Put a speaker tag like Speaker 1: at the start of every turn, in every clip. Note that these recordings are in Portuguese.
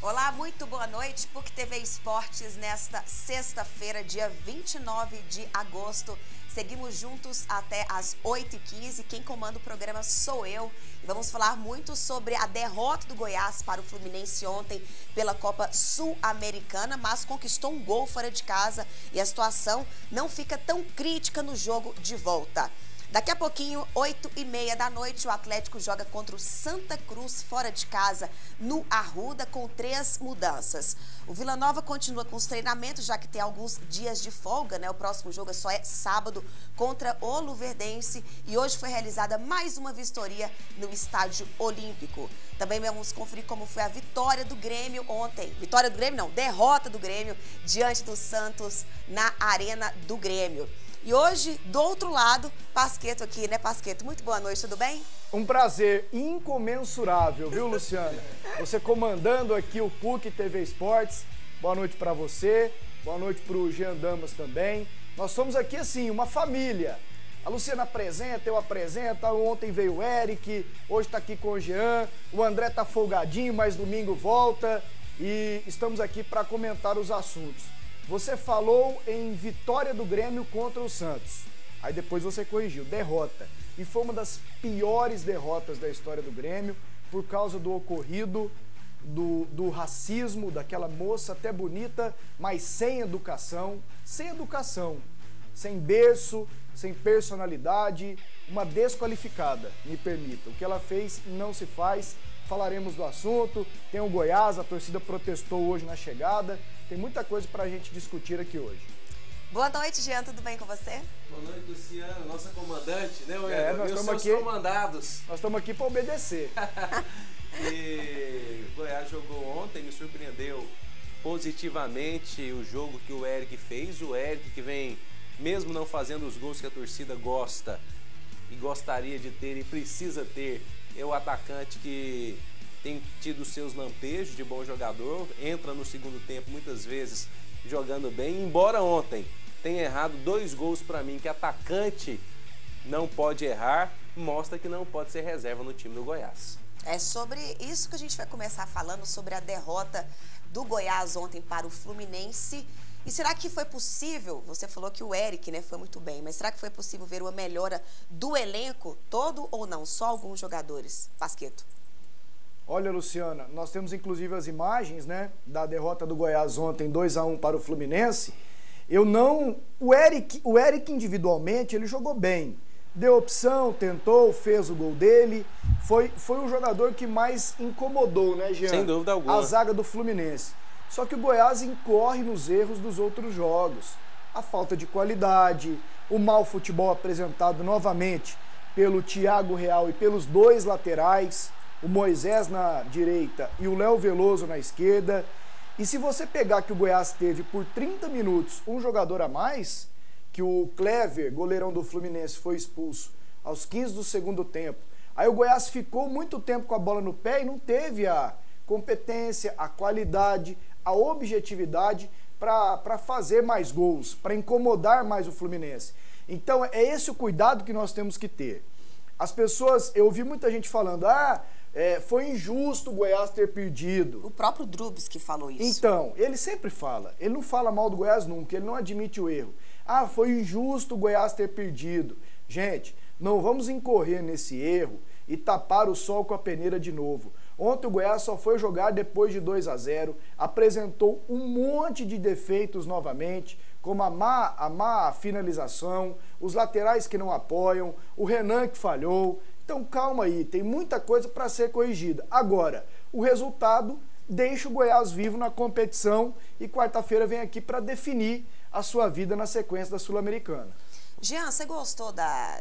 Speaker 1: Olá, muito boa noite, PUC TV Esportes, nesta sexta-feira, dia 29 de agosto. Seguimos juntos até às 8h15. Quem comanda o programa sou eu. E vamos falar muito sobre a derrota do Goiás para o Fluminense ontem pela Copa Sul-Americana, mas conquistou um gol fora de casa e a situação não fica tão crítica no jogo de volta. Daqui a pouquinho, 8h30 da noite, o Atlético joga contra o Santa Cruz fora de casa, no Arruda, com 3 mudanças. O Vila Nova continua com os treinamentos, já que tem alguns dias de folga, né? O próximo jogo só é sábado contra o Luverdense e hoje foi realizada mais uma vistoria no Estádio Olímpico. Também vamos conferir como foi a vitória do Grêmio ontem. Vitória do Grêmio não, derrota do Grêmio diante do Santos na Arena do Grêmio. E hoje, do outro lado, Pasquetto aqui, né, Pasquetto? Muito boa noite, tudo bem?
Speaker 2: Um prazer incomensurável, viu, Luciana? Você comandando aqui o PUC TV Esportes. Boa noite para você, boa noite para o Jean Damas também. Nós somos aqui, assim, uma família. A Luciana apresenta, eu apresento, ontem veio o Eric, hoje está aqui com o Jean, o André tá folgadinho, mas domingo volta e estamos aqui para comentar os assuntos. Você falou em vitória do Grêmio contra o Santos. Aí depois você corrigiu, derrota. E foi uma das piores derrotas da história do Grêmio por causa do ocorrido, do racismo, daquela moça até bonita, mas sem educação, sem berço, sem personalidade, uma desqualificada, me permita. O que ela fez não se faz. Falaremos do assunto, tem o Goiás, a torcida protestou hoje na chegada, tem muita coisa pra gente discutir aqui hoje.
Speaker 1: Boa noite, Jean, tudo bem com você?
Speaker 3: Boa noite, Luciana, nossa comandante, né,
Speaker 2: nós estamos aqui,
Speaker 3: comandados.
Speaker 2: Nós estamos aqui para obedecer.
Speaker 3: E o Goiás jogou ontem, me surpreendeu positivamente o jogo que o Eric fez, o Eric que vem, mesmo não fazendo os gols que a torcida gosta e gostaria de ter e precisa ter, é o atacante que tem tido seus lampejos de bom jogador, entra no segundo tempo muitas vezes jogando bem, embora ontem tenha errado 2 gols para mim, que atacante não pode errar, mostra que não pode ser reserva no time do Goiás.
Speaker 1: É sobre isso que a gente vai começar falando, sobre a derrota do Goiás ontem para o Fluminense. E será que foi possível, você falou que o Eric, né, foi muito bem, mas será que foi possível ver uma melhora do elenco todo ou não? Só alguns jogadores? Pasquetto.
Speaker 2: Olha, Luciana, nós temos inclusive as imagens, né, da derrota do Goiás ontem, 2-1 para o Fluminense. O Eric individualmente, ele jogou bem. Deu opção, tentou, fez o gol dele. Foi o jogador que mais incomodou, né, Jean?
Speaker 3: Sem dúvida alguma.
Speaker 2: A zaga do Fluminense. Só que o Goiás incorre nos erros dos outros jogos. A falta de qualidade, o mau futebol apresentado novamente pelo Thiago Real e pelos 2 laterais, o Moisés na direita e o Léo Veloso na esquerda. E se você pegar que o Goiás teve por 30 minutos um jogador a mais, que o Clever, goleirão do Fluminense, foi expulso aos 15 do segundo tempo. Aí o Goiás ficou muito tempo com a bola no pé e não teve a competência, a qualidade, a objetividade para fazer mais gols, para incomodar mais o Fluminense. Então é esse o cuidado que nós temos que ter. As pessoas, eu ouvi muita gente falando, foi injusto o Goiás ter perdido.
Speaker 1: O próprio Drubs que falou isso.
Speaker 2: Então, ele sempre fala, ele não fala mal do Goiás nunca, ele não admite o erro. Foi injusto o Goiás ter perdido. Gente, não vamos incorrer nesse erro e tapar o sol com a peneira de novo. Ontem o Goiás só foi jogar depois de 2-0, apresentou um monte de defeitos novamente, como a má finalização, os laterais que não apoiam, o Renan que falhou. Então calma aí, tem muita coisa para ser corrigida. Agora, o resultado deixa o Goiás vivo na competição e quarta-feira vem aqui para definir a sua vida na sequência da Sul-Americana.
Speaker 1: Jean, você gostou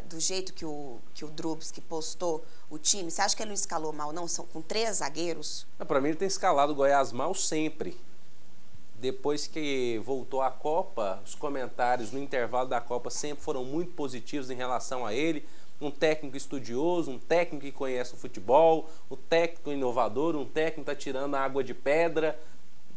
Speaker 1: do jeito que o Drubs que postou o time? Você acha que ele não escalou mal, não? São com 3 zagueiros?
Speaker 3: Para mim ele tem escalado o Goiás mal sempre. Depois que voltou à Copa, os comentários no intervalo da Copa sempre foram muito positivos em relação a ele. Um técnico estudioso, um técnico que conhece o futebol, um técnico inovador, um técnico que está tirando a água de pedra.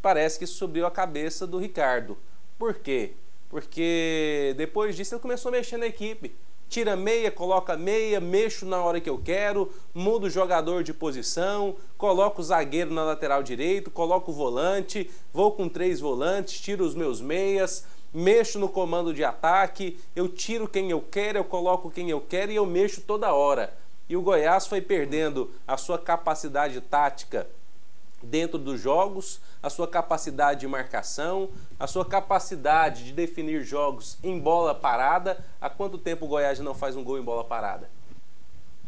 Speaker 3: Parece que subiu a cabeça do Ricardo. Por quê? Porque depois disso ele começou a mexer na equipe. tira meia, coloca meia, mexo na hora que eu quero, mudo o jogador de posição, coloco o zagueiro na lateral direito, coloco o volante, vou com 3 volantes, tiro os meus meias, mexo no comando de ataque, eu tiro quem eu quero, eu coloco quem eu quero e eu mexo toda hora. E o Goiás foi perdendo a sua capacidade tática dentro dos jogos, a sua capacidade de marcação, a sua capacidade de definir jogos em bola parada. Há quanto tempo o Goiás não faz um gol em bola parada?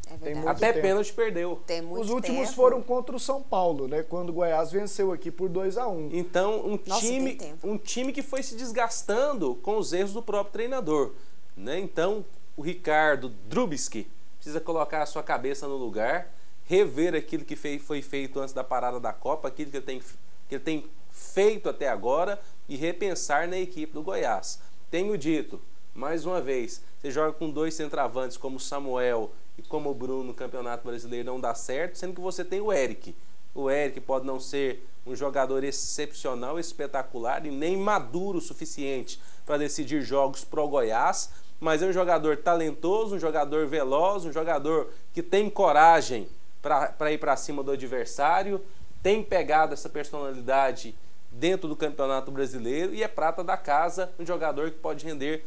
Speaker 1: É verdade.
Speaker 3: Até pênalti perdeu.
Speaker 1: Tem muito
Speaker 2: Os últimos
Speaker 1: tempo.
Speaker 2: foram contra o São Paulo, né? Quando o Goiás venceu aqui por 2-1.
Speaker 3: Então,
Speaker 1: Nossa, tem tempo.
Speaker 3: um time que foi se desgastando com os erros do próprio treinador, né? Então, o Ricardo Drubski precisa colocar a sua cabeça no lugar, rever aquilo que foi feito antes da parada da Copa, aquilo que ele tem feito até agora e repensar na equipe do Goiás. Tenho dito, mais uma vez, você joga com 2 centroavantes como o Samuel e como o Bruno no Campeonato Brasileiro, não dá certo, sendo que você tem o Eric. O Eric pode não ser um jogador excepcional, espetacular e nem maduro o suficiente para decidir jogos pro Goiás, mas é um jogador talentoso, um jogador veloz, um jogador que tem coragem para ir para cima do adversário, tem pegado essa personalidade dentro do Campeonato Brasileiro e é prata da casa, um jogador que pode render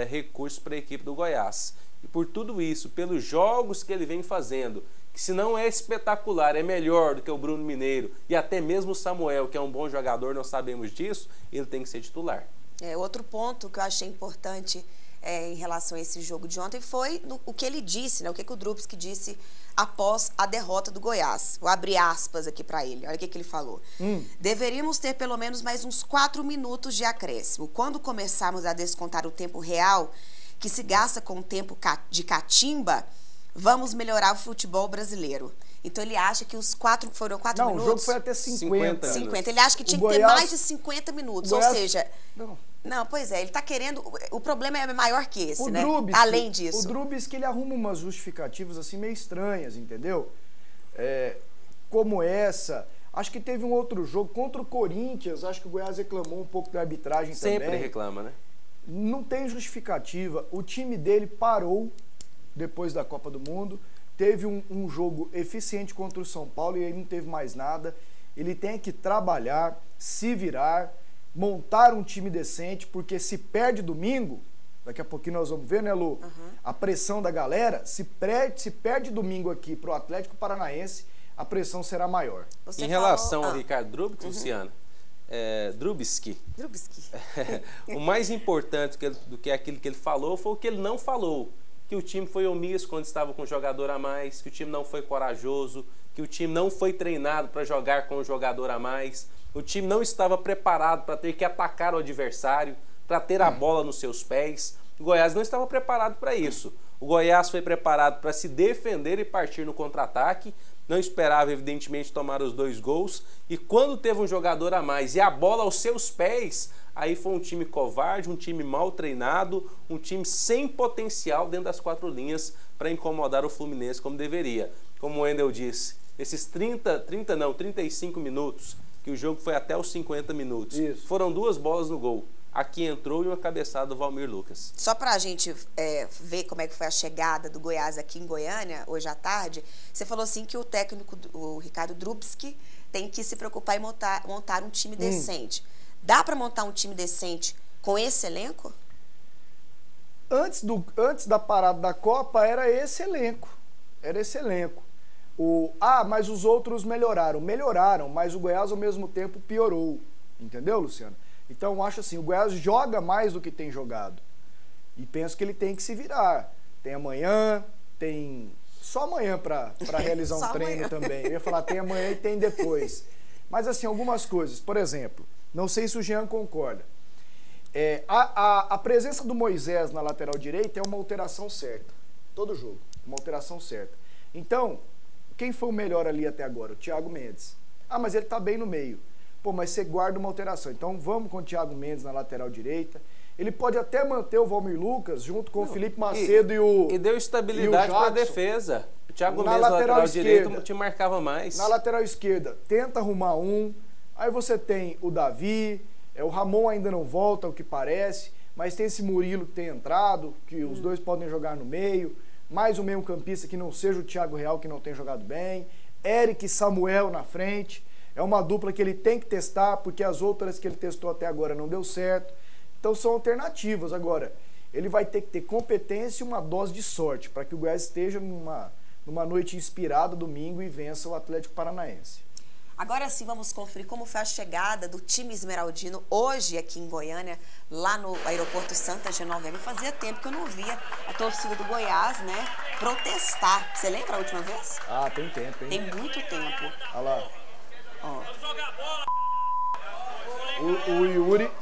Speaker 3: recursos para a equipe do Goiás. E por tudo isso, pelos jogos que ele vem fazendo, que se não é espetacular, é melhor do que o Bruno Mineiro e até mesmo o Samuel, que é um bom jogador, nós sabemos disso, ele tem que ser titular.
Speaker 1: Outro ponto que eu achei importante em relação a esse jogo de ontem foi o que ele disse, né? O que o Drubski disse após a derrota do Goiás. Vou abrir aspas aqui para ele. Olha o que ele falou. Deveríamos ter pelo menos mais uns 4 minutos de acréscimo. Quando começarmos a descontar o tempo real, que se gasta com o tempo de catimba, vamos melhorar o futebol brasileiro. Então ele acha que foram 4 minutos?
Speaker 2: Não, o jogo foi até 50.
Speaker 1: 50. Ele acha que tinha que ter mais de 50 minutos. Ou seja... Não, pois é, ele está querendo... O problema é maior que esse, né? Além disso.
Speaker 2: O Drubski, ele arruma umas justificativas assim meio estranhas, entendeu? Como essa. Acho que teve um outro jogo contra o Corinthians, acho que o Goiás reclamou um pouco da arbitragem também.
Speaker 3: Sempre reclama, né?
Speaker 2: Não tem justificativa. O time dele parou depois da Copa do Mundo, teve um jogo eficiente contra o São Paulo e aí não teve mais nada. Ele tem que trabalhar, se virar, montar um time decente, porque se perde domingo, daqui a pouquinho nós vamos ver, né, Lu? A pressão da galera, se perde domingo aqui pro Atlético Paranaense, a pressão será maior.
Speaker 3: Em relação ao Ricardo Drubski, Luciana, Drubski. O mais importante do que aquilo que ele falou foi o que ele não falou. Que o time foi omisso quando estava com um jogador a mais, que o time não foi corajoso, que o time não foi treinado para jogar com um jogador a mais, o time não estava preparado para ter que atacar o adversário, para ter a bola nos seus pés. O Goiás não estava preparado para isso. O Goiás foi preparado para se defender e partir no contra-ataque, não esperava, evidentemente, tomar os 2 gols, e quando teve um jogador a mais e a bola aos seus pés, aí foi um time covarde, um time mal treinado, um time sem potencial dentro das 4 linhas para incomodar o Fluminense como deveria. Como o Wendel disse, esses 35 minutos, que o jogo foi até os 50 minutos, foram 2 bolas no gol. Aqui entrou e uma cabeçada do Valmir Lucas.
Speaker 1: Só para a gente ver como é que foi a chegada do Goiás aqui em Goiânia, hoje à tarde, você falou assim que o técnico, o Ricardo Drubski, tem que se preocupar em montar um time decente. Dá para montar um time decente com esse elenco?
Speaker 2: Antes da parada da Copa, era esse elenco. Mas os outros melhoraram. Melhoraram, mas o Goiás, ao mesmo tempo, piorou. Entendeu, Luciano? Então, eu acho assim, o Goiás joga mais do que tem jogado. E penso que ele tem que se virar. Tem amanhã, tem só amanhã para realizar um treino também. Eu ia falar, tem amanhã e tem depois. Mas, assim, algumas coisas. Por exemplo, não sei se o Jean concorda. A presença do Moisés na lateral direita é uma alteração certa. Todo jogo, uma alteração certa. Então, quem foi o melhor ali até agora? O Thiago Mendes. Mas ele está bem no meio. Pô, mas você guarda uma alteração. Então vamos com o Thiago Mendes na lateral direita. Ele pode até manter o Valmir Lucas junto com o Felipe Macedo
Speaker 3: e deu estabilidade para a defesa. O Thiago Mendes na lateral direita, o time marcava mais.
Speaker 2: Na lateral esquerda, tenta arrumar um. Aí você tem o Davi, o Ramon ainda não volta, o que parece. mas tem esse Murilo que tem entrado, que os dois podem jogar no meio, mais um meio-campista que não seja o Thiago Real, que não tem jogado bem, Eric e Samuel na frente. É uma dupla que ele tem que testar, porque as outras que ele testou até agora não deu certo. Então são alternativas. Agora, ele vai ter que ter competência e uma dose de sorte para que o Goiás esteja numa noite inspirada domingo e vença o Atlético Paranaense.
Speaker 1: Agora sim, vamos conferir como foi a chegada do time esmeraldino hoje aqui em Goiânia, lá no aeroporto Santa Genoveva. Fazia tempo que eu não via a torcida do Goiás, né, protestar. Você lembra a última vez?
Speaker 2: Ah, tem tempo, hein?
Speaker 1: Tem muito tempo.
Speaker 2: Olha lá.
Speaker 1: Ó.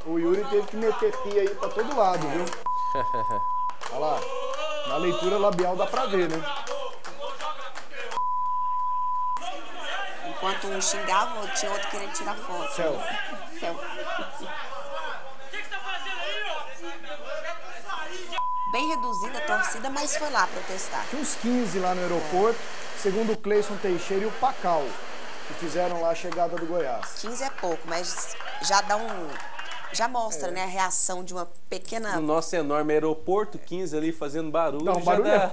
Speaker 2: O Yuri teve que meter pia aí pra todo lado, viu? Olha lá. Na leitura labial dá pra ver, né?
Speaker 1: Enquanto um xingava, tinha outro querendo tirar foto.
Speaker 2: Selfie.
Speaker 1: Bem reduzida a torcida, mas foi lá protestar.
Speaker 2: Tinha uns 15 lá no aeroporto, segundo o Cleison Teixeira e o Pacal, que fizeram lá a chegada do Goiás.
Speaker 1: 15 é pouco, mas já dá já mostra, né, a reação de uma pequena...
Speaker 3: No nosso enorme aeroporto, 15 ali fazendo barulho.
Speaker 2: Dá um barulhão.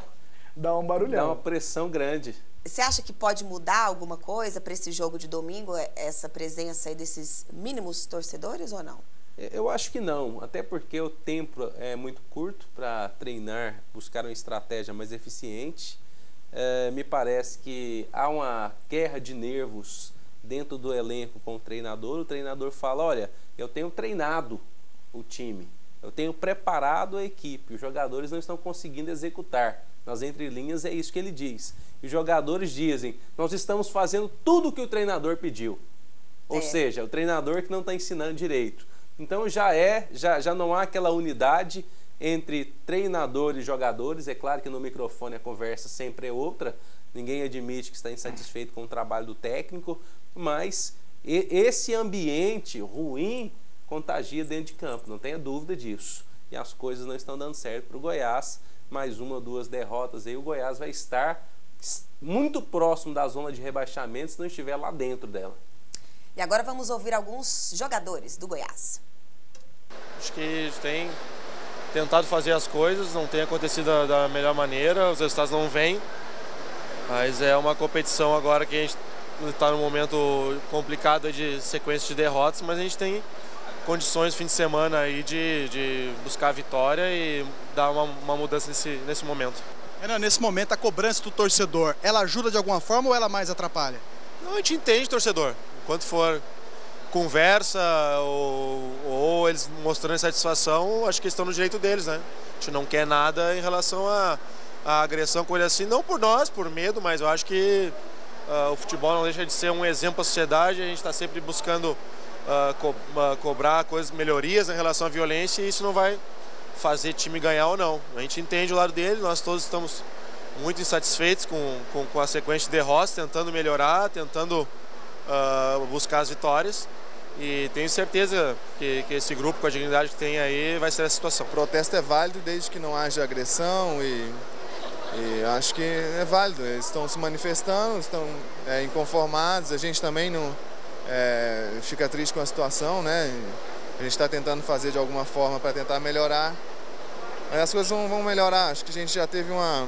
Speaker 2: Dá um barulhão.
Speaker 3: Dá uma pressão grande.
Speaker 1: Você acha que pode mudar alguma coisa para esse jogo de domingo, essa presença aí desses mínimos torcedores ou não?
Speaker 3: Eu acho que não, até porque o tempo é muito curto para treinar, buscar uma estratégia mais eficiente. Me parece que há uma guerra de nervos dentro do elenco com o treinador fala, olha, eu tenho treinado o time, eu tenho preparado a equipe, os jogadores não estão conseguindo executar. Nas entrelinhas é isso que ele diz. E os jogadores dizem, nós estamos fazendo tudo o que o treinador pediu. Ou seja, o treinador que não está ensinando direito. Então já não há aquela unidade entre treinador e jogadores. É claro que no microfone a conversa sempre é outra, ninguém admite que está insatisfeito com o trabalho do técnico, mas esse ambiente ruim contagia dentro de campo, não tenha dúvida disso. E as coisas não estão dando certo para o Goiás, mais uma ou duas derrotas aí, o Goiás vai estar muito próximo da zona de rebaixamento se não estiver lá dentro dela.
Speaker 1: E agora vamos ouvir alguns jogadores do Goiás.
Speaker 4: Acho que tem tentado fazer as coisas, não tem acontecido da melhor maneira, os resultados não vêm, mas é uma competição agora que a gente está num momento complicado de sequência de derrotas, mas a gente tem condições no fim de semana aí de buscar a vitória e dar uma mudança nesse momento.
Speaker 5: Renan, nesse momento a cobrança do torcedor, ela ajuda de alguma forma ou ela mais atrapalha?
Speaker 4: Não, a gente entende torcedor, enquanto for conversa ou eles mostrando insatisfação, acho que estão no direito deles, né? A gente não quer nada em relação à agressão com ele assim, não por nós, por medo, mas eu acho que o futebol não deixa de ser um exemplo à sociedade, a gente está sempre buscando cobrar coisas, melhorias em relação à violência, e isso não vai fazer time ganhar ou não. A gente entende o lado dele, nós todos estamos muito insatisfeitos com a sequência de derrotas, tentando melhorar, tentando buscar as vitórias, e tenho certeza que esse grupo, com a dignidade que tem aí, vai ser essa situação.
Speaker 6: O protesto é válido desde que não haja agressão e acho que é válido. Eles estão se manifestando, estão inconformados, a gente também não fica triste com a situação, né? A gente está tentando fazer de alguma forma para tentar melhorar, mas as coisas vão melhorar. Acho que a gente já teve uma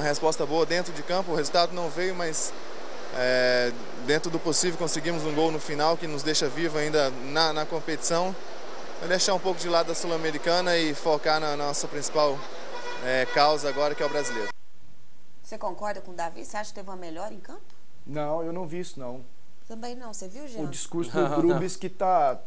Speaker 6: resposta boa dentro de campo, o resultado não veio, mas dentro do possível conseguimos um gol no final que nos deixa vivo ainda na competição. Vai deixar um pouco de lado a Sul-Americana e focar na nossa principal causa agora, que é o brasileiro.
Speaker 1: Você concorda com o Davi? Você acha que teve uma melhora em campo?
Speaker 2: Não, eu não vi isso não.
Speaker 1: Também não, você viu, Jean?
Speaker 2: O discurso do Grubis que tá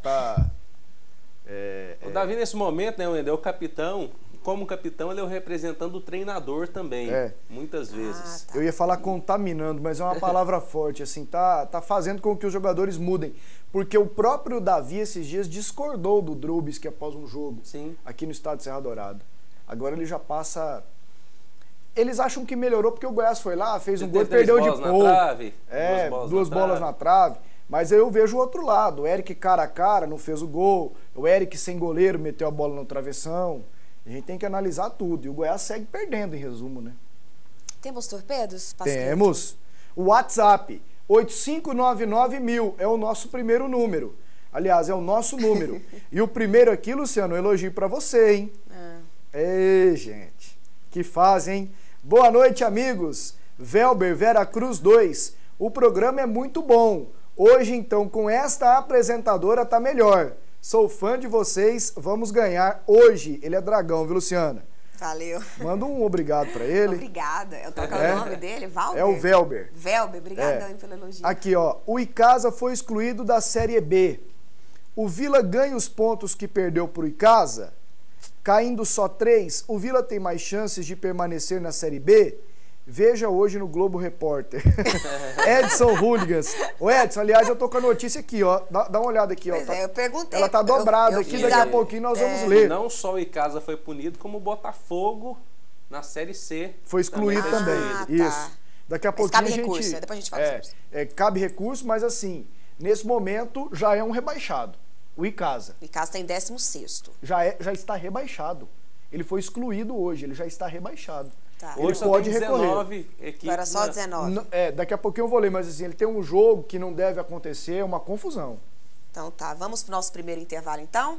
Speaker 3: o Davi nesse momento, né, Wendel, o capitão, como capitão, ele é o representante do treinador também, muitas vezes.
Speaker 1: Tá.
Speaker 2: Eu ia falar contaminando, mas é uma palavra forte, assim, tá fazendo com que os jogadores mudem. Porque o próprio Davi, esses dias, discordou do Drubis, que após um jogo, aqui no estado de Serra Dourada. Agora ele já passa... Eles acham que melhorou porque o Goiás foi lá, fez um gol e perdeu de pouco. Duas bolas na trave. Mas eu vejo o outro lado. O Eric cara a cara não fez o gol. O Eric sem goleiro meteu a bola no travessão. A gente tem que analisar tudo. E o Goiás segue perdendo, em resumo, né?
Speaker 1: Temos torpedos, Pasquim?
Speaker 2: Temos. O WhatsApp, 8599.000 é o nosso primeiro número. Aliás, é o nosso número. E o primeiro aqui, Luciano, um elogio pra você, hein? Ei, gente, que fase, hein? Boa noite, amigos. Velber, Vera Cruz 2. O programa é muito bom. Hoje, então, com esta apresentadora tá melhor. Sou fã de vocês, vamos ganhar hoje. Ele é dragão, viu, Luciana?
Speaker 1: Valeu.
Speaker 2: Manda um obrigado pra ele.
Speaker 1: Obrigada. Qual é o nome dele? Valber?
Speaker 2: É o Velber.
Speaker 1: Velber, obrigadão pelo elogio.
Speaker 2: Aqui, ó, o Icasa foi excluído da Série B. O Vila ganha os pontos que perdeu pro Icasa? Caindo só 3, o Vila tem mais chances de permanecer na Série B? Veja hoje no Globo Repórter. Edson Hooligans. Ô Edson, aliás, eu tô com a notícia aqui, ó. Dá uma olhada aqui, ó.
Speaker 1: Pois eu perguntei.
Speaker 2: Ela tá dobrada aqui, daqui a pouquinho nós vamos ler.
Speaker 3: Não só o Icasa foi punido, como o Botafogo na Série C.
Speaker 2: Foi excluído também. Isso.
Speaker 1: Tá.
Speaker 2: Daqui a pouquinho
Speaker 1: cabe recurso, né? Depois a gente fala sobre isso.
Speaker 2: Cabe recurso, mas assim, nesse momento já é um rebaixado. O Icasa.
Speaker 1: O Icasa tá em 16º.
Speaker 2: Já está rebaixado. Ele foi excluído hoje, ele já está rebaixado.
Speaker 1: Tá.
Speaker 2: Ele
Speaker 3: Hoje
Speaker 2: pode
Speaker 3: só tem
Speaker 2: recorrer.
Speaker 3: 19 equipes.
Speaker 1: Agora só 19.
Speaker 2: Daqui a pouquinho eu vou ler, mas assim, ele tem um jogo que não deve acontecer, é uma confusão.
Speaker 1: Então tá, vamos pro nosso primeiro intervalo então.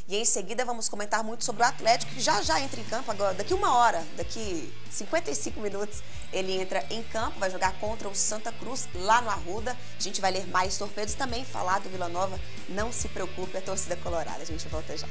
Speaker 1: E em seguida vamos comentar muito sobre o Atlético, que já entra em campo agora, daqui 1 hora, daqui 55 minutos, ele entra em campo, vai jogar contra o Santa Cruz, lá no Arruda. A gente vai ler mais torpedos também, falar do Vila Nova. Não se preocupe, a torcida colorada. A gente volta já.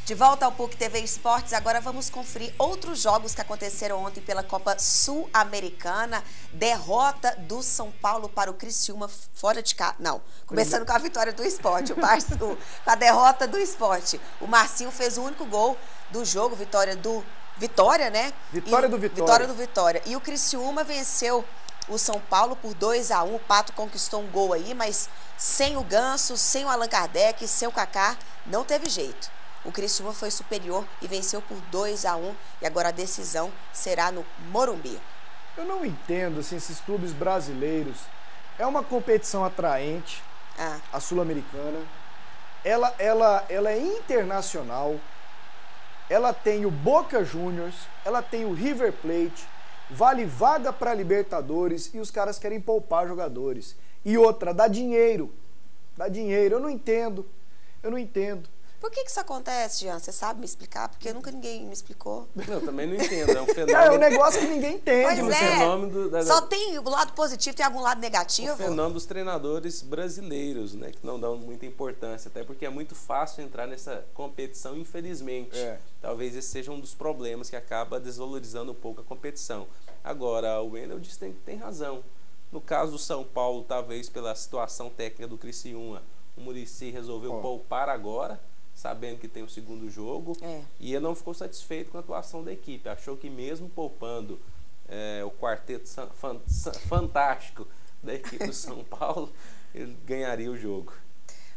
Speaker 1: De volta ao PUC TV Esportes, agora vamos conferir outros jogos que aconteceram ontem pela Copa Sul-Americana. Derrota do São Paulo para o Criciúma fora de casa. Não, começando com a vitória do Sport, com a derrota do Sport. O Marcinho fez o único gol do jogo, vitória do Vitória, né?
Speaker 2: Vitória do Vitória.
Speaker 1: Vitória do Vitória. E o Criciúma venceu o São Paulo por 2-1. O Pato conquistou um gol aí, mas sem o Ganso, sem o Allan Kardec, sem o Kaká, não teve jeito. O Criciúma foi superior e venceu por 2-1 e agora a decisão será no Morumbi.
Speaker 2: Eu não entendo assim, esses clubes brasileiros. É uma competição atraente, a Sul-Americana. Ela é internacional. Ela tem o Boca Juniors, ela tem o River Plate, vale vaga para Libertadores e os caras querem poupar jogadores. E outra, dá dinheiro. Dá dinheiro. Eu não entendo.
Speaker 1: Por que isso acontece, Jean? Você sabe me explicar? Porque nunca ninguém me explicou.
Speaker 3: Eu também não entendo, é um fenômeno.
Speaker 2: É um negócio que ninguém entende.
Speaker 1: Pois é.
Speaker 3: Fenômeno
Speaker 1: Só tem o lado positivo, tem algum lado negativo?
Speaker 3: O fenômeno dos treinadores brasileiros, né? Que não dão muita importância, até porque é muito fácil entrar nessa competição, infelizmente. Talvez esse seja um dos problemas que acaba desvalorizando um pouco a competição. Agora, o Wendel diz que tem razão. No caso do São Paulo, talvez pela situação técnica do Criciúma, o Muricy resolveu poupar agora, sabendo que tem o segundo jogo, e ele não ficou satisfeito com a atuação da equipe. Achou que mesmo poupando o quarteto fantástico da equipe do São Paulo, ele ganharia o jogo.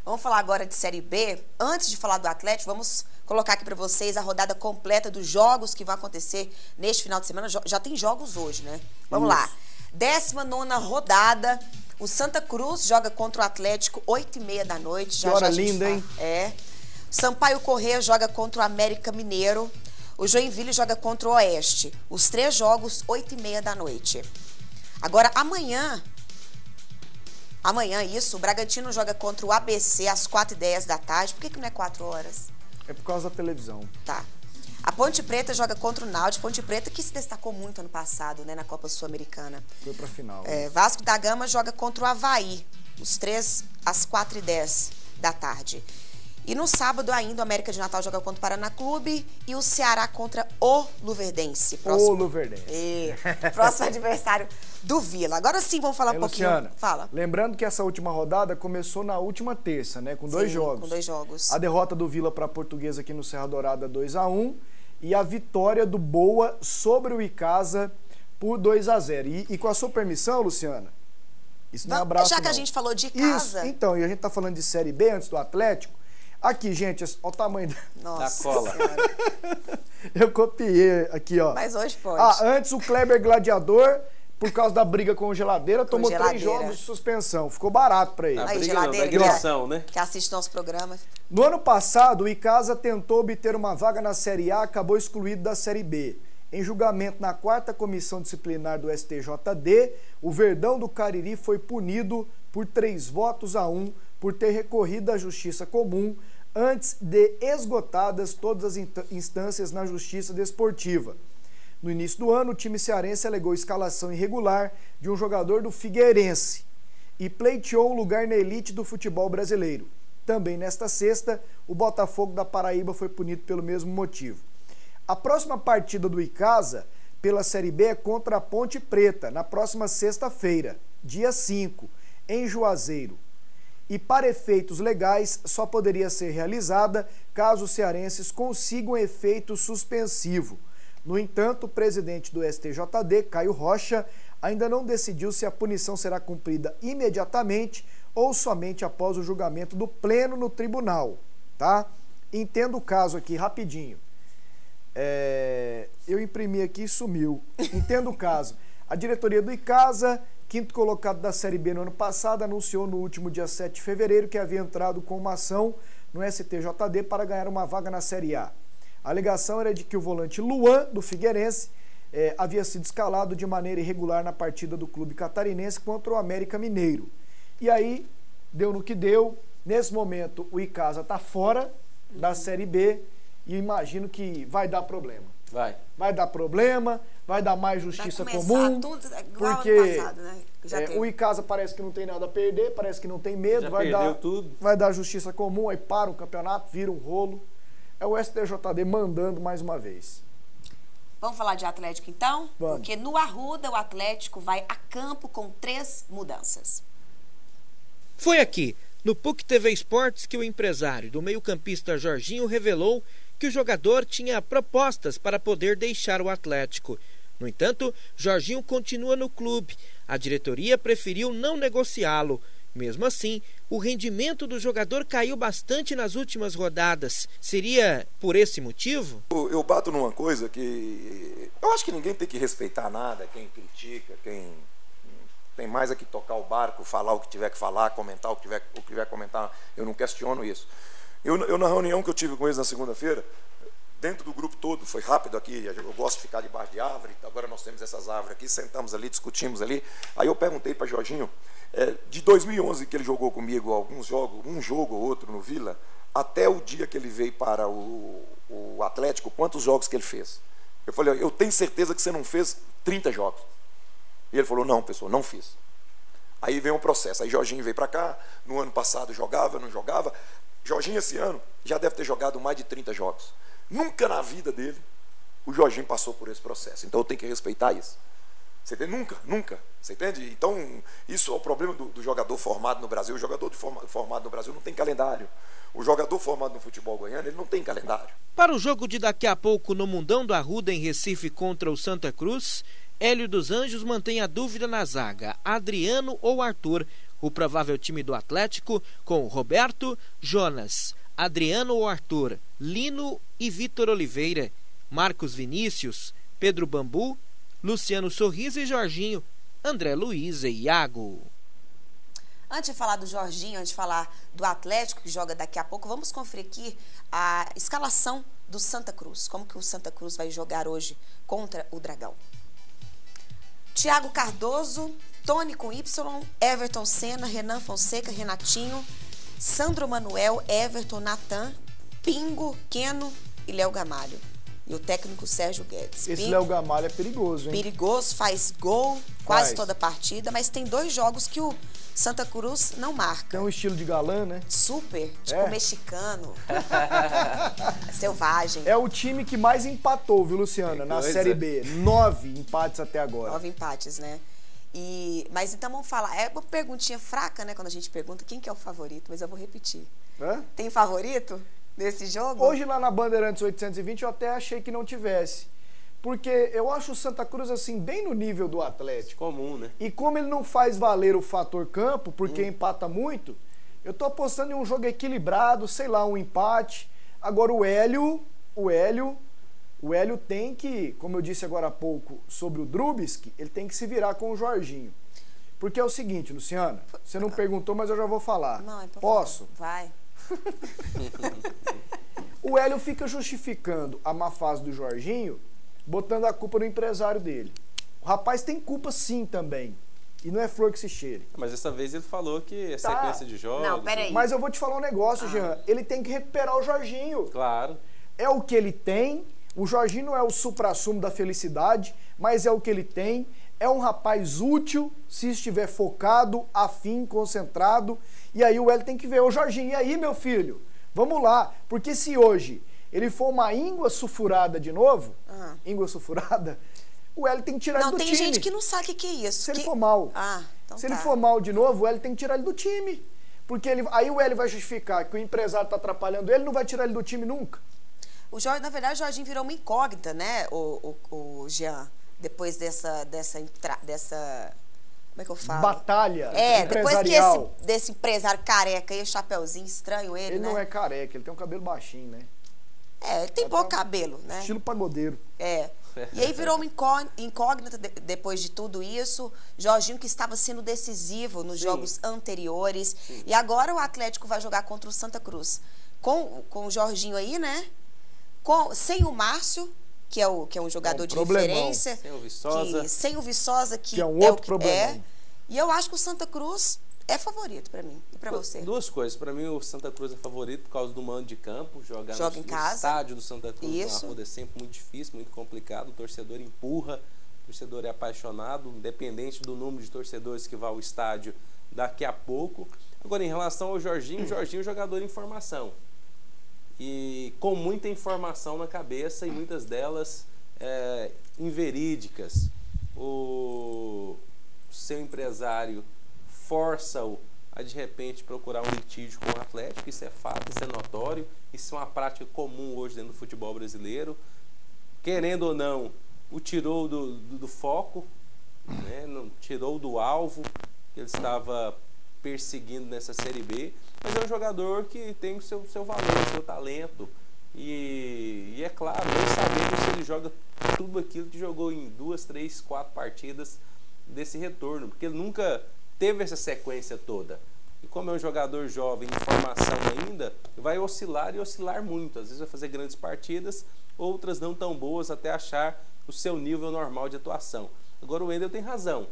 Speaker 1: Vamos falar agora de Série B. Antes de falar do Atlético, vamos colocar aqui para vocês a rodada completa dos jogos que vão acontecer neste final de semana. Já tem jogos hoje, né? Vamos lá. 19ª rodada. O Santa Cruz joga contra o Atlético 8h30 da noite.
Speaker 2: Que hora linda, hein?
Speaker 1: Sampaio Corrêa joga contra o América Mineiro. O Joinville joga contra o Oeste. Os 3 jogos, 8h30 da noite. Agora, amanhã, o Bragantino joga contra o ABC às 4h10 da tarde. Por que não é 4 horas?
Speaker 2: É por causa da televisão.
Speaker 1: Tá. A Ponte Preta joga contra o Náutico. Ponte Preta que se destacou muito ano passado, né, na Copa Sul-Americana.
Speaker 2: Foi pra final.
Speaker 1: Vasco da Gama joga contra o Avaí. Os 3 às 4h10 da tarde. E no sábado ainda, o América de Natal joga contra o Paraná Clube e o Ceará contra o Luverdense.
Speaker 2: O Luverdense.
Speaker 1: Próximo adversário do Vila. Agora sim, vamos falar um pouquinho.
Speaker 2: Luciana,
Speaker 1: fala.
Speaker 2: Lembrando que essa última rodada começou na última terça, né? Com 2 jogos.
Speaker 1: Com 2 jogos.
Speaker 2: A derrota do Vila para a Portuguesa aqui no Serra Dourada 2-1 e a vitória do Boa sobre o Icasa por 2-0. E com a sua permissão, Luciana, isso não é abraço,
Speaker 1: já que
Speaker 2: não.
Speaker 1: a gente falou de Icasa.
Speaker 2: Isso, então, e a gente tá falando de Série B antes do Atlético. Aqui, gente, olha o tamanho
Speaker 1: da
Speaker 3: cola.
Speaker 2: Eu copiei aqui, ó.
Speaker 1: Mas hoje pode.
Speaker 2: Antes o Kleber Gladiador, por causa da briga com geladeira, tomou 3 jogos de suspensão. Ficou barato pra ele.
Speaker 3: A
Speaker 1: aí,
Speaker 3: briga
Speaker 1: geladeira,
Speaker 3: não, da agressão, né?
Speaker 1: Que assiste nosso programa.
Speaker 2: No ano passado, o Icasa tentou obter uma vaga na Série A, acabou excluído da Série B. Em julgamento na 4ª Comissão Disciplinar do STJD, o Verdão do Cariri foi punido por 3-1 por ter recorrido à Justiça Comum antes de esgotadas todas as instâncias na Justiça Desportiva. No início do ano, o time cearense alegou escalação irregular de um jogador do Figueirense e pleiteou um lugar na elite do futebol brasileiro. Também nesta sexta, o Botafogo da Paraíba foi punido pelo mesmo motivo. A próxima partida do Icasa pela Série B é contra a Ponte Preta, na próxima sexta-feira, dia 5, em Juazeiro. E para efeitos legais, só poderia ser realizada caso os cearenses consigam efeito suspensivo. No entanto, o presidente do STJD, Caio Rocha, ainda não decidiu se a punição será cumprida imediatamente ou somente após o julgamento do pleno no tribunal, tá? Entendo o caso aqui rapidinho. Eu imprimi aqui e sumiu. Entendo o caso. A diretoria do Icasa, quinto colocado da Série B no ano passado, anunciou no último dia 7 de fevereiro que havia entrado com uma ação no STJD para ganhar uma vaga na Série A. A alegação era de que o volante Luan, do Figueirense, havia sido escalado de maneira irregular na partida do clube catarinense contra o América Mineiro. E aí, deu no que deu. Nesse momento, o Icasa está fora da Série B e imagino que vai dar problema. Vai dar problema, vai dar mais justiça comum,
Speaker 1: tudo igual
Speaker 2: porque
Speaker 1: ano passado, né?
Speaker 2: o Icasa parece que não tem nada a perder, parece que não tem medo, vai dar justiça comum, aí para o campeonato, vira um rolo. É o STJD mandando mais uma vez.
Speaker 1: Vamos falar de Atlético então?
Speaker 2: Vamos.
Speaker 1: Porque no Arruda o Atlético vai a campo com 3 mudanças.
Speaker 7: Foi aqui, no PUC TV Esportes, que o empresário do meio-campista Jorginho revelou que o jogador tinha propostas para poder deixar o Atlético. No entanto, Jorginho continua no clube. A diretoria preferiu não negociá-lo. Mesmo assim, o rendimento do jogador caiu bastante nas últimas rodadas. Seria por esse motivo?
Speaker 8: Eu bato numa coisa que eu acho que ninguém tem que respeitar nada, quem critica, quem tem mais é que tocar o barco, falar o que tiver que falar, comentar o que tiver que comentar. Eu não questiono isso. Eu na reunião que eu tive com eles na segunda-feira, dentro do grupo todo, foi rápido aqui, eu gosto de ficar debaixo de árvore, agora nós temos essas árvores aqui, sentamos ali, discutimos ali. Aí eu perguntei para Jorginho, de 2011 que ele jogou comigo alguns jogos, um jogo ou outro no Vila, até o dia que ele veio para o Atlético, quantos jogos que ele fez? Eu falei, eu tenho certeza que você não fez 30 jogos. E ele falou, não, pessoal, não fiz. Aí veio um processo, aí Jorginho veio para cá, no ano passado jogava, não jogava. Jorginho esse ano já deve ter jogado mais de 30 jogos. Nunca na vida dele o Jorginho passou por esse processo. Então eu tenho que respeitar isso. Você entende? Nunca. Você entende? Então isso é o problema do jogador formado no Brasil. O jogador formado no Brasil não tem calendário. O jogador formado no futebol goiano, ele não tem calendário.
Speaker 7: Para o jogo de daqui a pouco no Mundão do Arruda, em Recife, contra o Santa Cruz, Hélio dos Anjos mantém a dúvida na zaga, Adriano ou Arthur. O provável time do Atlético com Roberto, Jonas, Adriano ou Arthur, Lino e Vitor Oliveira, Marcos Vinícius, Pedro Bambu, Luciano Sorriso e Jorginho, André Luiz e Iago.
Speaker 1: Antes de falar do Jorginho, antes de falar do Atlético, que joga daqui a pouco, vamos conferir aqui a escalação do Santa Cruz. Como que o Santa Cruz vai jogar hoje contra o Dragão? Thiago Cardoso, Tony com Y, Everton Senna, Renan Fonseca, Renatinho, Sandro Manuel, Everton, Natan, Pingo, Keno e Léo Gamalho. E o técnico Sérgio Guedes.
Speaker 2: Esse Léo Gamalho é perigoso, hein?
Speaker 1: Perigoso, faz gol quase toda a partida, mas tem 2 jogos que o Santa Cruz não marca.
Speaker 2: Tem um estilo de galã, né?
Speaker 1: Super, tipo mexicano. Selvagem.
Speaker 2: É o time que mais empatou, viu, Luciana, na Série B. 9 empates até agora.
Speaker 1: 9 empates, né? Mas então vamos falar. É uma perguntinha fraca, né? Quando a gente pergunta quem que é o favorito, mas eu vou repetir. Tem favorito nesse jogo?
Speaker 2: Hoje lá na Bandeirantes 820 eu até achei que não tivesse. Porque eu acho o Santa Cruz, assim, bem no nível do Atlético.
Speaker 3: Comum, né?
Speaker 2: E como ele não faz valer o fator campo, porque empata muito, eu tô apostando em um jogo equilibrado, sei lá, um empate. Agora o Hélio tem que, como eu disse agora há pouco sobre o Drubsky, ele tem que se virar com o Jorginho. Porque é o seguinte, Luciana, você não perguntou, mas eu já vou falar.
Speaker 1: Não,
Speaker 2: Posso?
Speaker 1: Vai.
Speaker 2: O Hélio fica justificando a má fase do Jorginho, botando a culpa no empresário dele. O rapaz tem culpa sim também. E não é flor que se cheire.
Speaker 3: Mas dessa vez ele falou que é sequência de jogos.
Speaker 1: Não, peraí.
Speaker 2: Mas eu vou te falar um negócio, Jean. Ele tem que recuperar o Jorginho.
Speaker 3: Claro.
Speaker 2: É o que ele tem. O Jorginho não é o suprassumo da felicidade, mas é o que ele tem. É um rapaz útil, se estiver focado, afim, concentrado. E aí o Hélio tem que ver. Ô Jorginho, e aí, meu filho? Vamos lá. Porque se hoje ele for uma íngua sulfurada de novo, íngua sulfurada, o Hélio tem que tirar ele do time.
Speaker 1: Não, tem gente que não sabe o que é isso.
Speaker 2: Se ele for mal.
Speaker 1: Então
Speaker 2: se ele for mal de novo, o Hélio tem que tirar ele do time. Porque aí o Hélio vai justificar que o empresário está atrapalhando ele, não vai tirar ele do time nunca.
Speaker 1: Na verdade, o Jorginho virou uma incógnita, né, o Jean? Depois dessa como é que eu falo?
Speaker 2: Batalha
Speaker 1: depois
Speaker 2: empresarial.
Speaker 1: que desse empresário careca e o chapeuzinho estranho ele, né?
Speaker 2: Ele não é careca, ele tem um cabelo baixinho, né?
Speaker 1: Ele tem bom cabelo, né?
Speaker 2: Estilo pagodeiro.
Speaker 1: E aí virou uma incógnita depois de tudo isso. Jorginho que estava sendo decisivo nos jogos anteriores. Sim. E agora o Atlético vai jogar contra o Santa Cruz. Com o Jorginho aí, né? Sem o Márcio, que é um jogador de referência.
Speaker 3: Sem o Viçosa.
Speaker 1: Sem o Viçosa, que
Speaker 2: é um outro problema.
Speaker 1: E eu acho que o Santa Cruz é favorito pra mim e pra você.
Speaker 3: Duas coisas. Pra mim, o Santa Cruz é favorito por causa do mando de campo. Joga
Speaker 1: em casa.
Speaker 3: Estádio do Santa Cruz.
Speaker 1: Isso.
Speaker 3: Uma é sempre muito difícil, muito complicado. O torcedor empurra, o torcedor é apaixonado, independente do número de torcedores que vai ao estádio daqui a pouco. Agora, em relação ao Jorginho, é um jogador em formação. E com muita informação na cabeça e muitas delas inverídicas. O seu empresário força-o a, de repente, procurar um litígio com o Atlético. Isso é fato, isso é notório. Isso é uma prática comum hoje dentro do futebol brasileiro. Querendo ou não, o tirou do foco, né? Tirou do alvo que ele estava perseguindo nessa Série B. Mas é um jogador que tem o seu valor, o seu talento. E é claro, nós sabemos se ele joga tudo aquilo que jogou em 2, 3, 4 partidas desse retorno. Porque ele nunca teve essa sequência toda. E como é um jogador jovem, em formação ainda, vai oscilar e oscilar muito. Às vezes vai fazer grandes partidas, outras não tão boas, até achar o seu nível normal de atuação. Agora o Wendel tem razão.